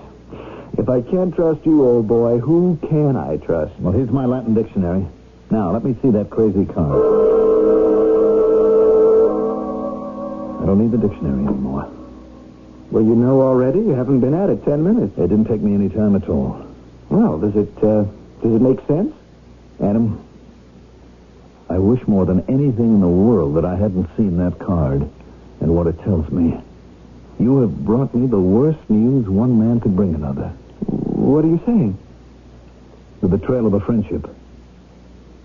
If I can't trust you, old boy, who can I trust? Well, here's my Latin dictionary. Now, let me see that crazy card. I don't need the dictionary anymore. Well, you know already. You haven't been at it 10 minutes. It didn't take me any time at all. Well, does it make sense? Adam, I wish more than anything in the world that I hadn't seen that card and what it tells me. You have brought me the worst news one man could bring another. What are you saying? The betrayal of a friendship.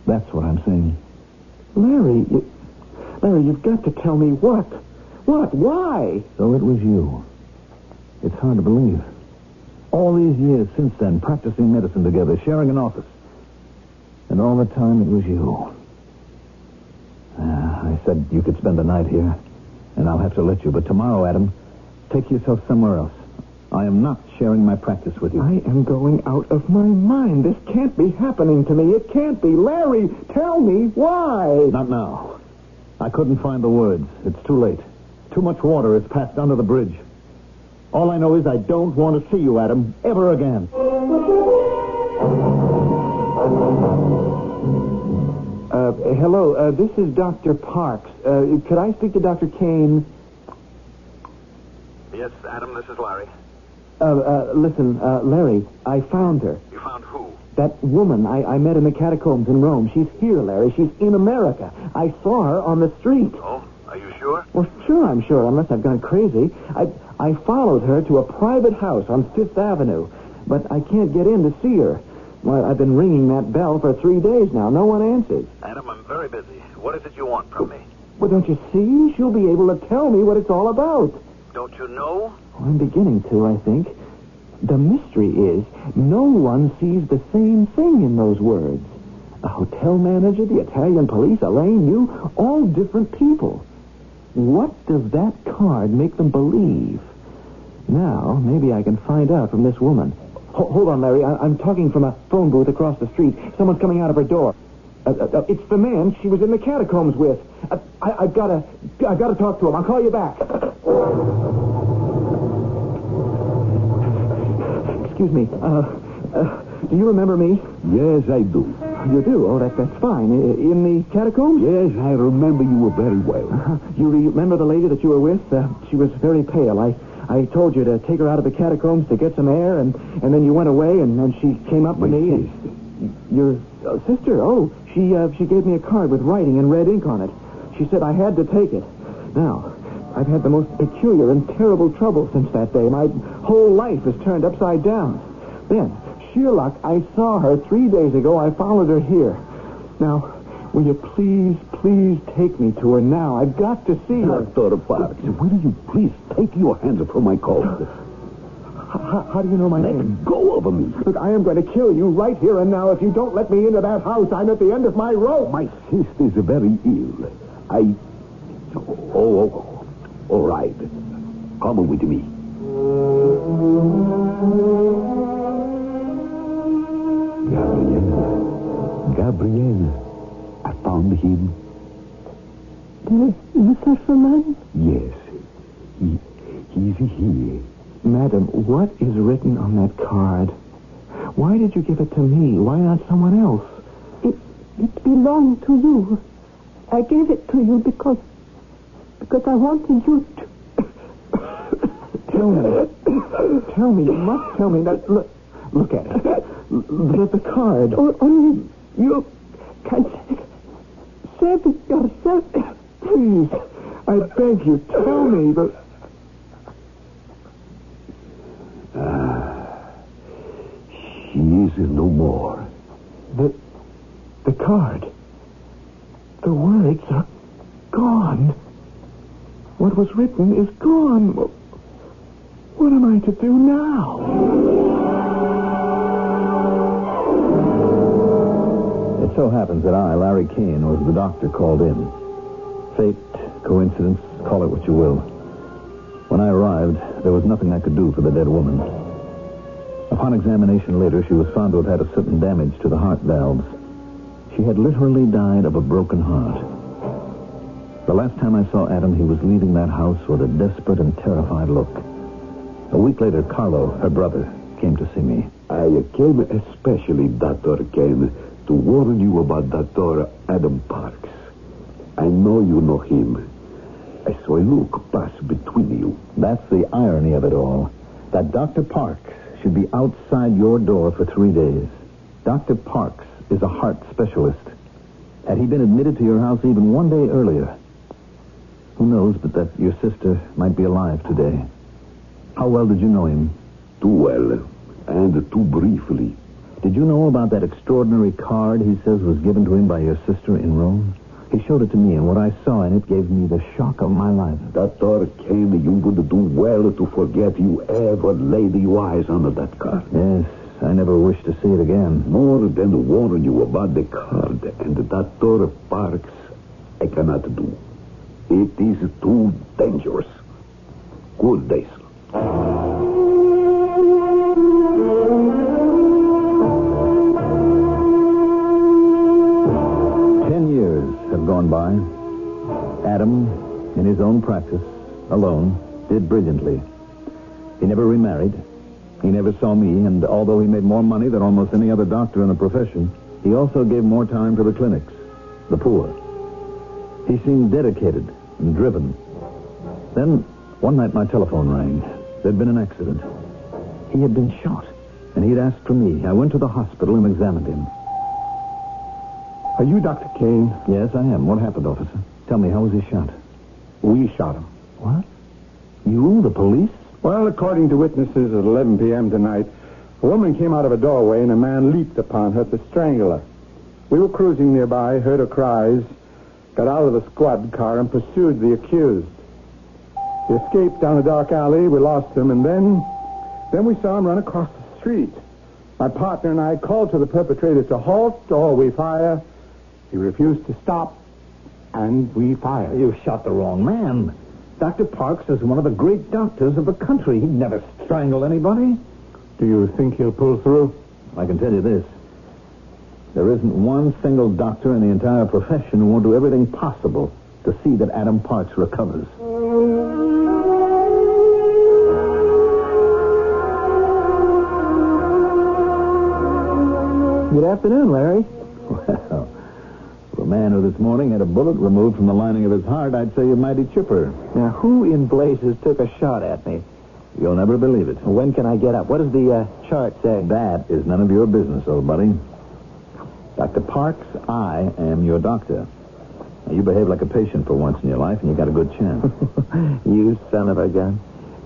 That's what I'm saying. Larry, you've got to tell me what? What? Why? So it was you. It's hard to believe. All these years since then, practicing medicine together, sharing an office. And all the time it was you. I said you could spend the night here, and I'll have to let you. But tomorrow, Adam, take yourself somewhere else. I am not sharing my practice with you. I am going out of my mind. This can't be happening to me. It can't be. Larry, tell me why. Not now. I couldn't find the words. It's too late. Too much water has passed under the bridge. All I know is I don't want to see you, Adam, ever again. Hello, this is Dr. Parks. Could I speak to Dr. Kane? Yes, Adam, this is Larry. Listen, Larry, I found her. You found who? That woman I met in the catacombs in Rome. She's here, Larry. She's in America. I saw her on the street. Oh, are you sure? Well, sure, I'm sure, unless I've gone crazy. I followed her to a private house on Fifth Avenue, but I can't get in to see her. Well, I've been ringing that bell for 3 days now. No one answers. Adam, I'm very busy. What is it you want from me? Well, don't you see? She'll be able to tell me what it's all about. Don't you know? Well, I'm beginning to, I think. The mystery is no one sees the same thing in those words. A hotel manager, the Italian police, Elaine, you, all different people. What does that card make them believe? Now, maybe I can find out from this woman. Hold on, Larry. I'm talking from a phone booth across the street. Someone's coming out of her door. It's the man she was in the catacombs with. I've got to talk to him. I'll call you back. Excuse me. Do you remember me? Yes, I do. you do? Oh, that's fine. In the catacombs? Yes, I remember you very well. You remember the lady that you were with? She was very pale. I told you to take her out of the catacombs to get some air, and then you went away, and she came up to me. My sister. Your sister? Oh, she gave me a card with writing in red ink on it. She said I had to take it. Now, I've had the most peculiar and terrible trouble since that day. My whole life is turned upside down. Then, sheer luck, I saw her 3 days ago. I followed her here. Now, will you please take me to her now? I've got to see her. Dr. Parks, will you please take your hands from my coat? How do you know my name? Let go of me. Look, I am going to kill you right here and now. If you don't let me into that house, I'm at the end of my rope. My sister is very ill. All right. Come with me. Gabriel, I found him. The social man? Yes. He's here. Madam, what is written on that card? Why did you give it to me? Why not someone else? It belonged to you. I gave it to you because I wanted you to... Tell me. You must tell me that. Look at it. The card. Only you can save it yourself. Please, I beg you, tell me. She is no more. The card. The words are gone. What was written is gone. What am I to do now? It so happens that I, Larry Kane, was the doctor called in. Fate, coincidence, call it what you will. When I arrived, there was nothing I could do for the dead woman. Upon examination later, she was found to have had a certain damage to the heart valves. She had literally died of a broken heart. The last time I saw Adam, he was leaving that house with a desperate and terrified look. A week later, Carlo, her brother, came to see me. I came especially, Dr. Kane, to warn you about Dr. Adam Parks. I know you know him. I saw a look pass between you. That's the irony of it all. That Dr. Parks should be outside your door for 3 days. Dr. Parks is a heart specialist. Had he been admitted to your house even 1 day earlier, who knows but that your sister might be alive today. How well did you know him? Too well, and too briefly. Did you know about that extraordinary card he says was given to him by your sister in Rome? He showed it to me, and what I saw in it gave me the shock of my life. Dr. Kane, you would do well to forget you ever laid your eyes on that card. Yes, I never wish to see it again. More than warn you about the card and Dr. Parks, I cannot do. It is too dangerous. Good day, sir. 10 years have gone by. Adam, in his own practice, alone, did brilliantly. He never remarried. He never saw me, and although he made more money than almost any other doctor in the profession, he also gave more time to the clinics, the poor. He seemed dedicated and driven. Then, one night my telephone rang. There'd been an accident. He had been shot, and he'd asked for me. I went to the hospital and examined him. Are you Dr. Kane? Yes, I am. What happened, officer? Tell me, how was he shot? We shot him. What? You, the police? Well, according to witnesses at 11 p.m. tonight, a woman came out of a doorway and a man leaped upon her to strangle her. We were cruising nearby, heard her cries, got out of the squad car and pursued the accused. He escaped down a dark alley. We lost him, and then we saw him run across the street. My partner and I called to the perpetrator to halt or we fire. He refused to stop, and we fired. You shot the wrong man. Dr. Parks is one of the great doctors of the country. He'd never strangle anybody. Do you think he'll pull through? I can tell you this. There isn't one single doctor in the entire profession who won't do everything possible to see that Adam Parks recovers. Good afternoon, Larry. who this morning had a bullet removed from the lining of his heart, I'd say you're mighty chipper. Now, who in blazes took a shot at me? You'll never believe it. When can I get up? What does the chart say? That is none of your business, old buddy. Dr. Parks, I am your doctor. Now, you behave like a patient for once in your life, and you got a good chance. You son of a gun.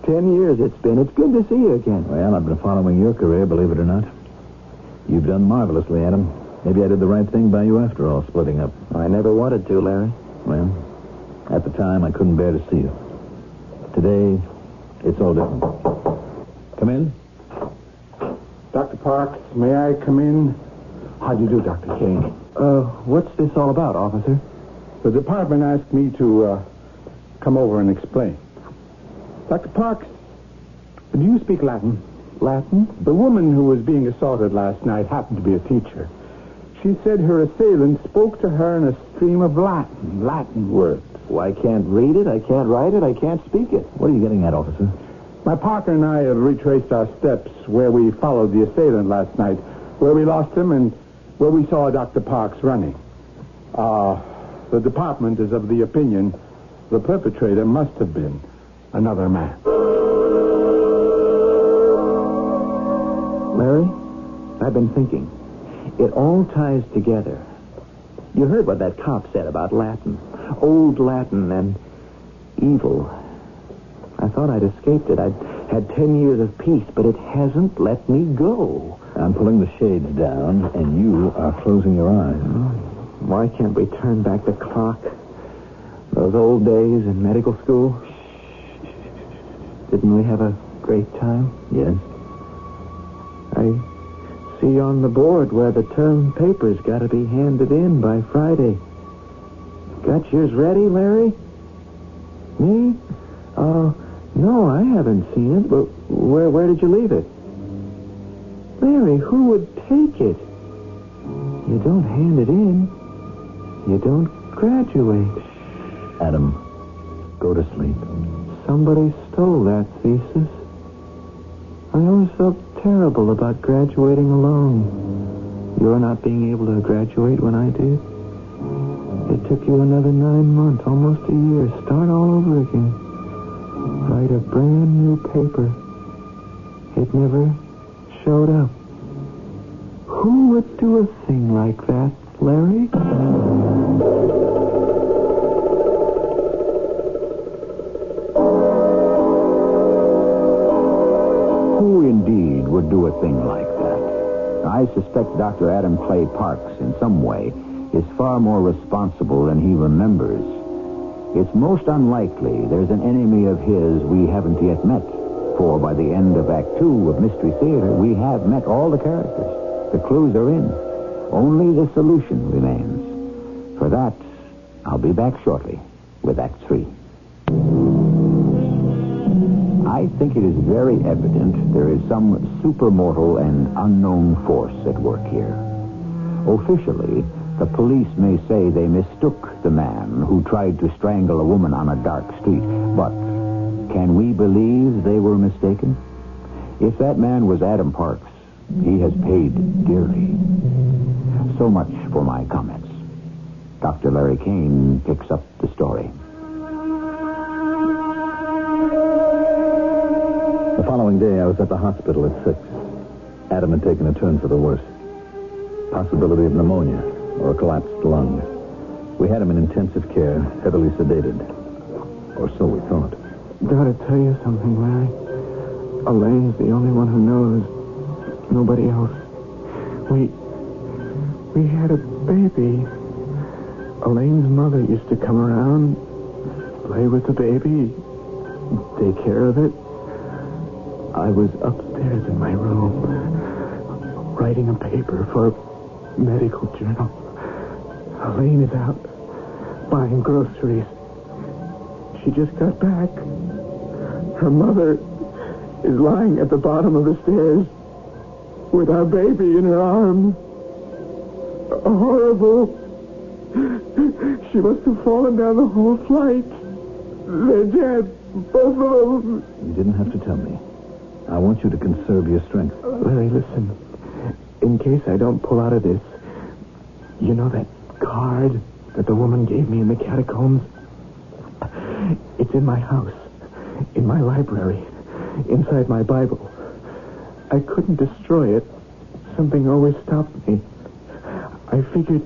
10 years it's been. It's good to see you again. Well, I've been following your career, believe it or not. You've done marvelously, Adam. Maybe I did the right thing by you after all, splitting up. I never wanted to, Larry. Well, at the time, I couldn't bear to see you. Today, it's all different. Come in. Dr. Parks, may I come in? How do you do, Dr. Kane? What's this all about, officer? The department asked me to come over and explain. Dr. Parks, do you speak Latin? Latin? The woman who was being assaulted last night happened to be a teacher. She said her assailant spoke to her in a stream of Latin words. Well, I can't read it, I can't write it, I can't speak it. What are you getting at, officer? My partner and I have retraced our steps where we followed the assailant last night, where we lost him and where we saw Dr. Parks running. The department is of the opinion the perpetrator must have been another man. Larry, I've been thinking. It all ties together. You heard what that cop said about Latin. Old Latin and evil. I thought I'd escaped it. I'd had 10 years of peace, but it hasn't let me go. I'm pulling the shades down, and you are closing your eyes. Why can't we turn back the clock? Those old days in medical school? Didn't we have a great time? Yes. I see on the board where the term paper's got to be handed in by Friday. Got yours ready, Larry? Me? No, I haven't seen it. But where did you leave it? Larry, who would take it? You don't hand it in. You don't graduate. Adam, go to sleep. Somebody stole that thesis. I always felt terrible about graduating alone. You're not being able to graduate when I did. It took you another 9 months, almost a year. Start all over again. Write a brand new paper. It never showed up. Who would do a thing like that, Larry? Who indeed would do a thing like that? I suspect Dr. Adam Clay Parks, in some way, is far more responsible than he remembers. It's most unlikely there's an enemy of his we haven't yet met. For by the end of Act 2 of Mystery Theater, we have met all the characters. The clues are in. Only the solution remains. For that, I'll be back shortly with Act 3. I think it is very evident there is some supermortal and unknown force at work here. Officially, the police may say they mistook the man who tried to strangle a woman on a dark street, but can we believe they were mistaken? If that man was Adam Parks, he has paid dearly. So much for my comments. Dr. Larry Kane picks up the story. The following day, I was at the hospital at 6. Adam had taken a turn for the worse. Possibility of pneumonia or a collapsed lung. We had him in intensive care, heavily sedated. Or so we thought. Gotta tell you something, Larry. Elaine's the only one who knows. Nobody else. We had a baby. Elaine's mother used to come around, play with the baby, take care of it. I was upstairs in my room, writing a paper for a medical journal. Elaine is out buying groceries. She just got back. Her mother is lying at the bottom of the stairs with our baby in her arms. Horrible. She must have fallen down the whole flight. They're dead, both of them. You didn't have to tell me. I want you to conserve your strength. Larry, listen. In case I don't pull out of this, you know that card that the woman gave me in the catacombs. It's in my house, in my library, inside my Bible. I couldn't destroy it. Something always stopped me. I figured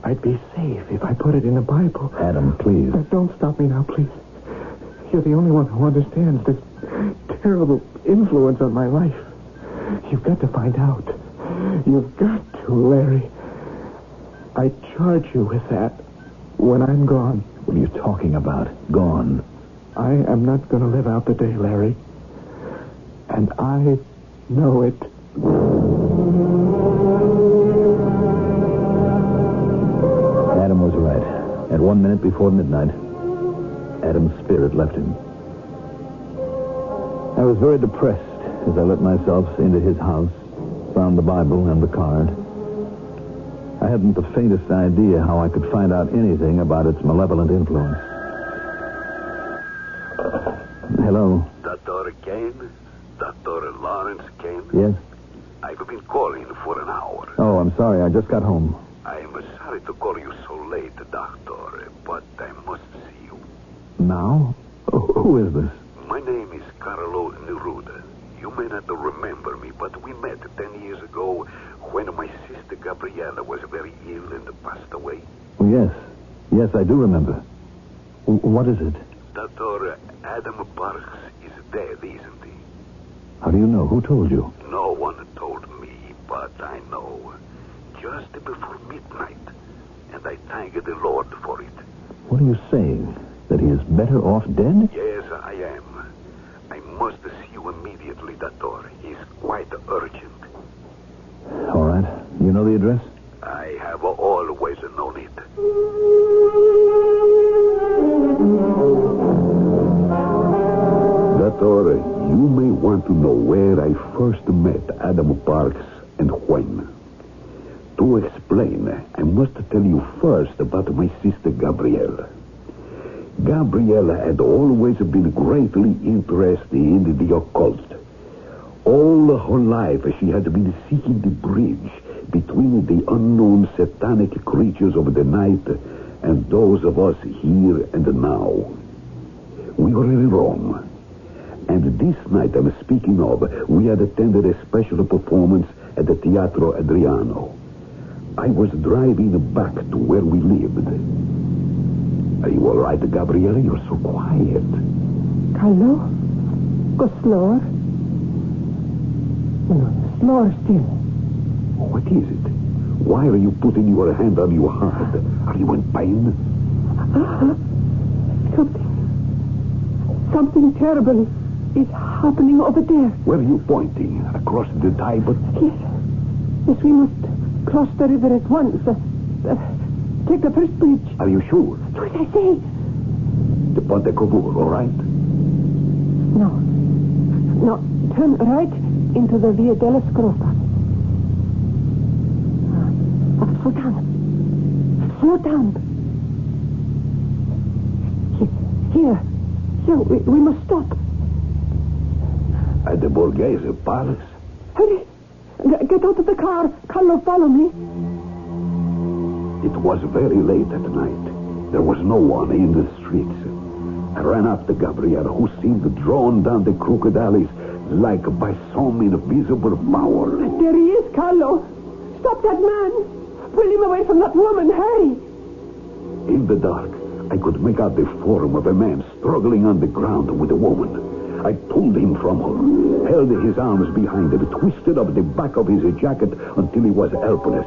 I'd be safe if I put it in the Bible. Adam, please. Don't stop me now, please. You're the only one who understands this terrible influence on my life. You've got to find out. You've got to, Larry. I charge you with that when I'm gone. What are you talking about? Gone? I am not going to live out the day, Larry. And I know it. Adam was right. At 1 minute before midnight, Adam's spirit left him. I was very depressed as I let myself into his house, found the Bible and the card. I hadn't the faintest idea how I could find out anything about its malevolent influence. Hello? Dr. Kane? Dr. Lawrence Kane? Yes? I've been calling for an hour. Oh, I'm sorry. I just got home. I'm sorry to call you so late, Doctor, but I must see you. Now? Who is this? My name is Carlo Neruda. You may not remember me, but we met 10 years ago when my sister Gabriella was very ill and passed away. Oh, yes. Yes, I do remember. What is it? Dr. Adam Parks is dead, isn't he? How do you know? Who told you? No one told me, but I know. Just before midnight. And I thank the Lord for it. What are you saying? That he is better off dead? Yes, I am. I must see you immediately, Doctor. It's quite urgent. All right. You know the address? I have always known it. Doctor, you may want to know where I first met Adam Parks and when. To explain, I must tell you first about my sister Gabriella. Gabriella had always been greatly interested in the occult. All her life, she had been seeking the bridge between the unknown satanic creatures of the night and those of us here and now. We were in Rome, and this night I'm speaking of, we had attended a special performance at the Teatro Adriano. I was driving back to where we lived. Are you all right, Gabriella? You're so quiet. Carlo? Go slower. No, slower still. What is it? Why are you putting your hand on your heart? Are you in pain? Something terrible is happening over there. Where are you pointing? Across the Tiber? Yes, we must cross the river at once. Take the first bridge. Are you sure? Do as I say. The Ponte Cavour, all right? No, turn right into the Via della Scrofa. Slow down. Here, we must stop. At the Borghese Palace? Hurry, get out of the car. Carlo, follow me. It was very late at night. There was no one in the streets. I ran after Gabriella, who seemed drawn down the crooked alleys like by some invisible power. There he is, Carlo. Stop that man. Pull him away from that woman. Hurry. In the dark, I could make out the form of a man struggling on the ground with a woman. I pulled him from her, held his arms behind him, twisted up the back of his jacket until he was helpless.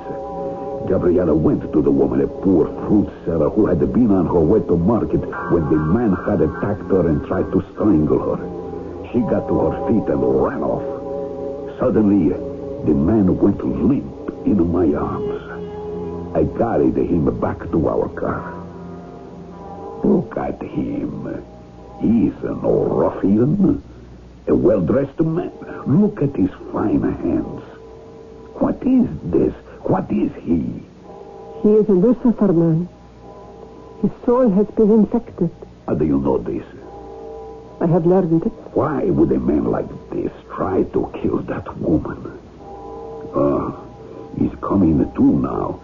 Gabriella went to the woman, a poor fruit seller who had been on her way to market when the man had attacked her and tried to strangle her. She got to her feet and ran off. Suddenly, the man went limp in my arms. I carried him back to our car. Look at him. He's no ruffian. A well-dressed man. Look at his fine hands. What is this? What is he? He is a Lucifer man. His soul has been infected. How do you know this? I have learned it. Why would a man like this try to kill that woman? He's coming to now.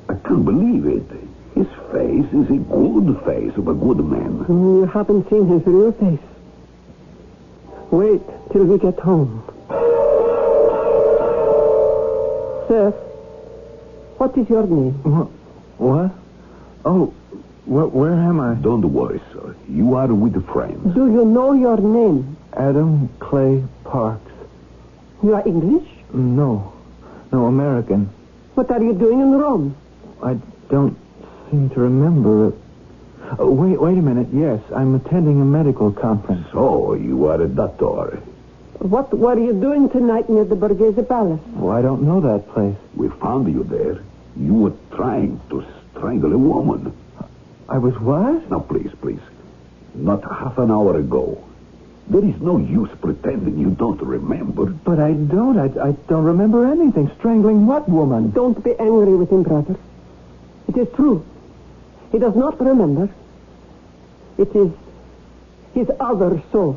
I can't believe it. His face is a good face of a good man. You haven't seen his real face. Wait till we get home. Sir, what is your name? What? Oh, where am I? Don't worry, sir. You are with friends. Do you know your name? Adam Clay Parks. You are English? No, American. What are you doing in Rome? I don't seem to remember it. Wait a minute. Yes, I'm attending a medical conference. So, you are a doctor. What were you doing tonight near the Borghese Palace? Oh, I don't know that place. We found you there. You were trying to strangle a woman. I was what? Now, please. Not half an hour ago. There is no use pretending you don't remember. But I don't. I don't remember anything. Strangling what woman? Don't be angry with him, brother. It is true. He does not remember. It is his other soul.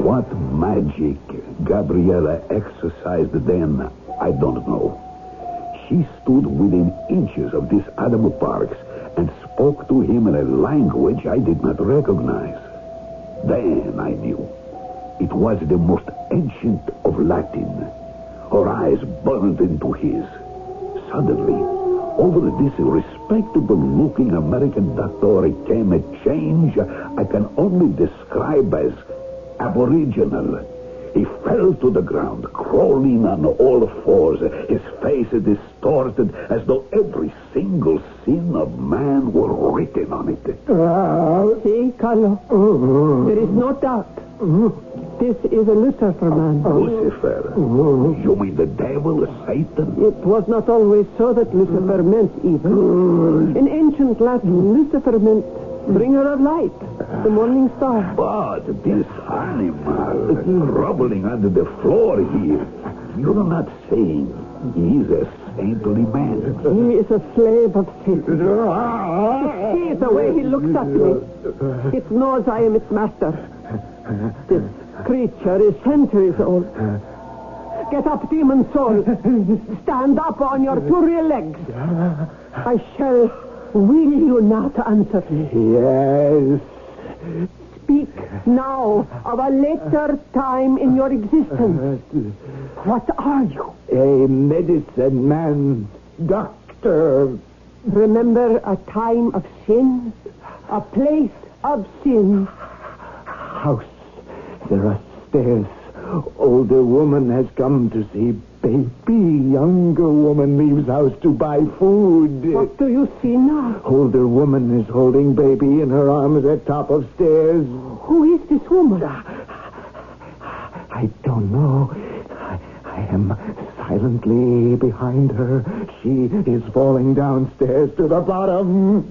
What magic Gabriella exercised then, I don't know. She stood within inches of this Adam Parks and spoke to him in a language I did not recognize. Then I knew. It was the most ancient of Latin. Her eyes burned into his. Suddenly, over this respectable-looking American doctor came a change I can only describe as aboriginal. He fell to the ground, crawling on all fours, his face distorted as though every single sin of man were written on it. See, Carlo, there is no doubt. This is a Lucifer man. Lucifer? You mean the devil, Satan? It was not always so that Lucifer meant evil. In ancient Latin, Lucifer meant bringer of light, the morning star. But this animal groveling under the floor here, you're not saying he's a saintly man. He is a slave of Satan. See the way he looks at me. It knows I am its master. This creature is centuries old. Get up, demon soul. Stand up on your two rear legs. I shall will you not answer me? Yes. Speak now of a later time in your existence. What are you? A medicine man, doctor. Remember a time of sin? A place of sin? House. There are stairs. Older woman has come to see baby. Younger woman leaves house to buy food. What do you see now? Older woman is holding baby in her arms at top of stairs. Who is this woman? I don't know. I am silently behind her. She is falling downstairs to the bottom.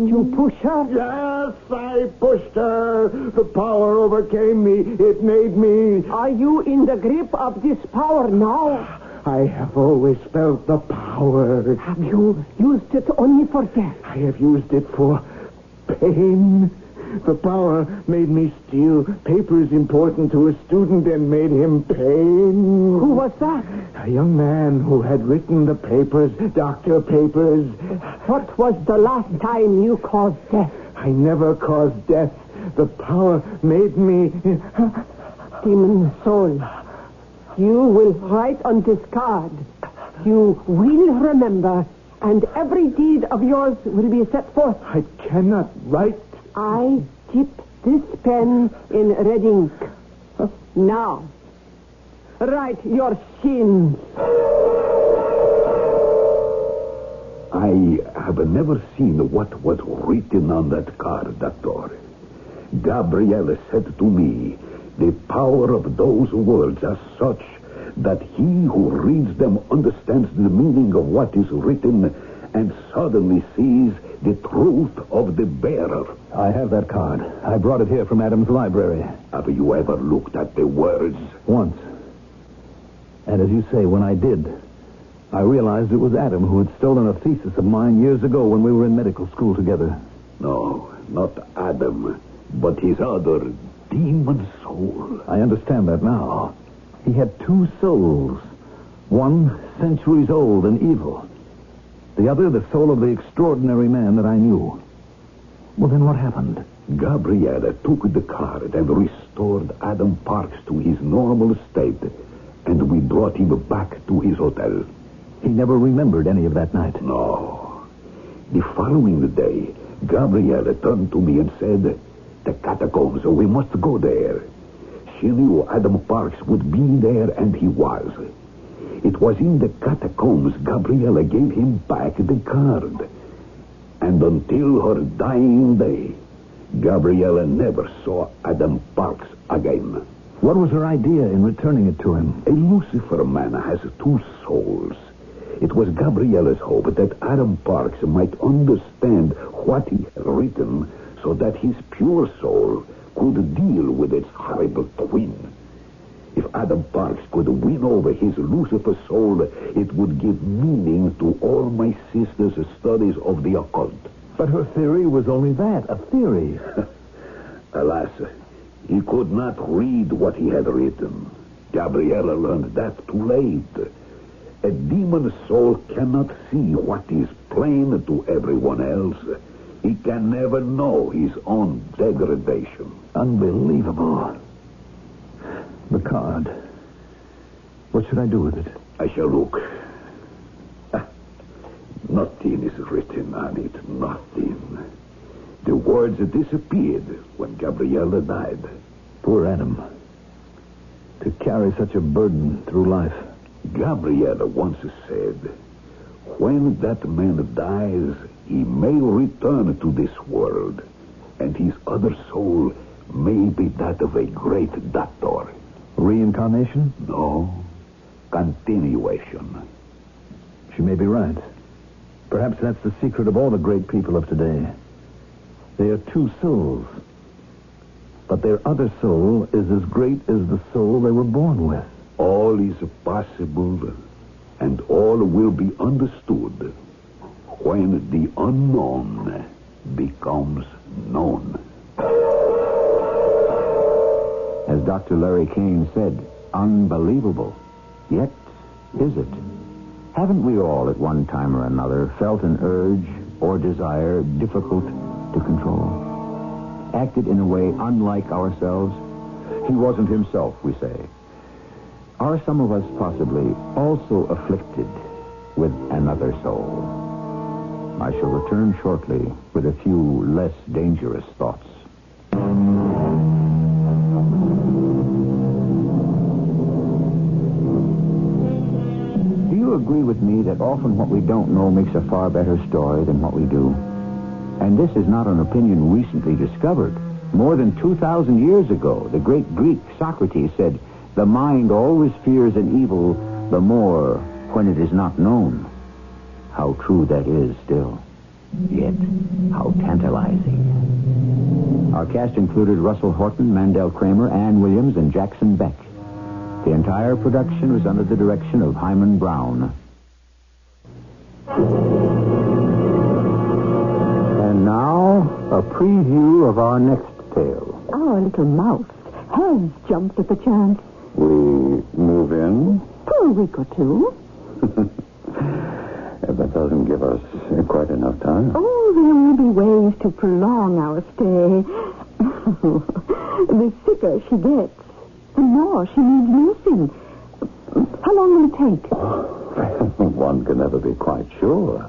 You push her? Yes, I pushed her. The power overcame me. It made me... Are you in the grip of this power now? I have always felt the power. Have you used it only for death? I have used it for pain. The power made me steal papers important to a student and made him pay. Who was that? A young man who had written the papers, doctor papers. What was the last time you caused death? I never caused death. The power made me... Demon soul, you will write on this card. You will remember, and every deed of yours will be set forth. I cannot write. I dip this pen in red ink. Now, write your sins. I have never seen what was written on that card, Doctor. Gabrielle said to me, the power of those words are such that he who reads them understands the meaning of what is written and suddenly sees the truth of the bearer. I have that card. I brought it here from Adam's library. Have you ever looked at the words? Once. And as you say, when I did, I realized it was Adam who had stolen a thesis of mine years ago when we were in medical school together. No, not Adam, but his other demon soul. I understand that now. He had two souls. One, centuries old and evil. The other, the soul of the extraordinary man that I knew. Well, then what happened? Gabriella took the card and restored Adam Parks to his normal state, and we brought him back to his hotel. He never remembered any of that night. No. The following day, Gabriella turned to me and said, "The catacombs, we must go there." She knew Adam Parks would be there, and he was. It was in the catacombs Gabriella gave him back the card. And until her dying day, Gabriella never saw Adam Parks again. What was her idea in returning it to him? A Lucifer man has two souls. It was Gabriella's hope that Adam Parks might understand what he had written so that his pure soul could deal with its horrible twin. If Adam Parks could win over his Lucifer soul, it would give meaning to all my sister's studies of the occult. But her theory was only that, a theory. Alas, he could not read what he had written. Gabriella learned that too late. A demon's soul cannot see what is plain to everyone else. He can never know his own degradation. Unbelievable. The card. What should I do with it? I shall look. Nothing is written on it. Nothing. The words disappeared when Gabriella died. Poor Adam. To carry such a burden through life. Gabriella once said, when that man dies, he may return to this world, and his other soul may be that of a great doctor. Reincarnation? No. Continuation. She may be right. Perhaps that's the secret of all the great people of today. They are two souls. But their other soul is as great as the soul they were born with. All is possible, and all will be understood when the unknown becomes known. As Dr. Larry Kane said, unbelievable. Yet, is it? Haven't we all at one time or another felt an urge or desire difficult to control? Acted in a way unlike ourselves? He wasn't himself, we say. Are some of us possibly also afflicted with another soul? I shall return shortly with a few less dangerous thoughts. Do you agree with me that often what we don't know makes a far better story than what we do? And this is not an opinion recently discovered. More than 2,000 years ago, the great Greek Socrates said, "The mind always fears an evil the more when it is not known." How true that is still. Yet, how tantalizing. Our cast included Russell Horton, Mandel Kramer, Ann Williams, and Jackson Beck. The entire production was under the direction of Hyman Brown. And now, a preview of our next tale. Our little mouse has jumped at the chance. We move in? For a week or two. That doesn't give us quite enough time. Oh, there will be ways to prolong our stay. The sicker she gets, the more she needs nursing. How long will it take? One can never be quite sure.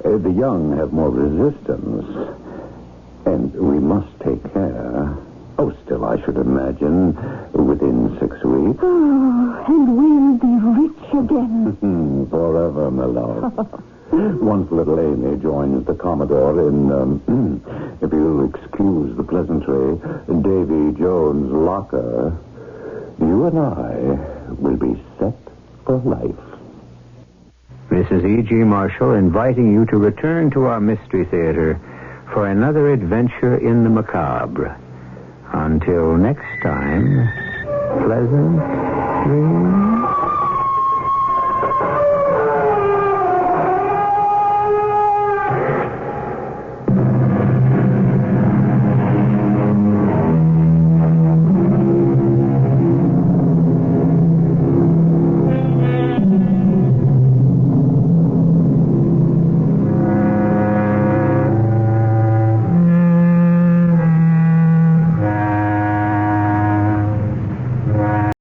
The young have more resistance, and we must take care. Oh, still, I should imagine within 6 weeks. Oh, and we'll be rich again. Forever, my love. Once little Amy joins the Commodore in, if you'll excuse the pleasantry, Davy Jones' locker, you and I will be set for life. This is E.G. Marshall inviting you to return to our Mystery Theater for another adventure in the macabre. Until next time, pleasant dreams.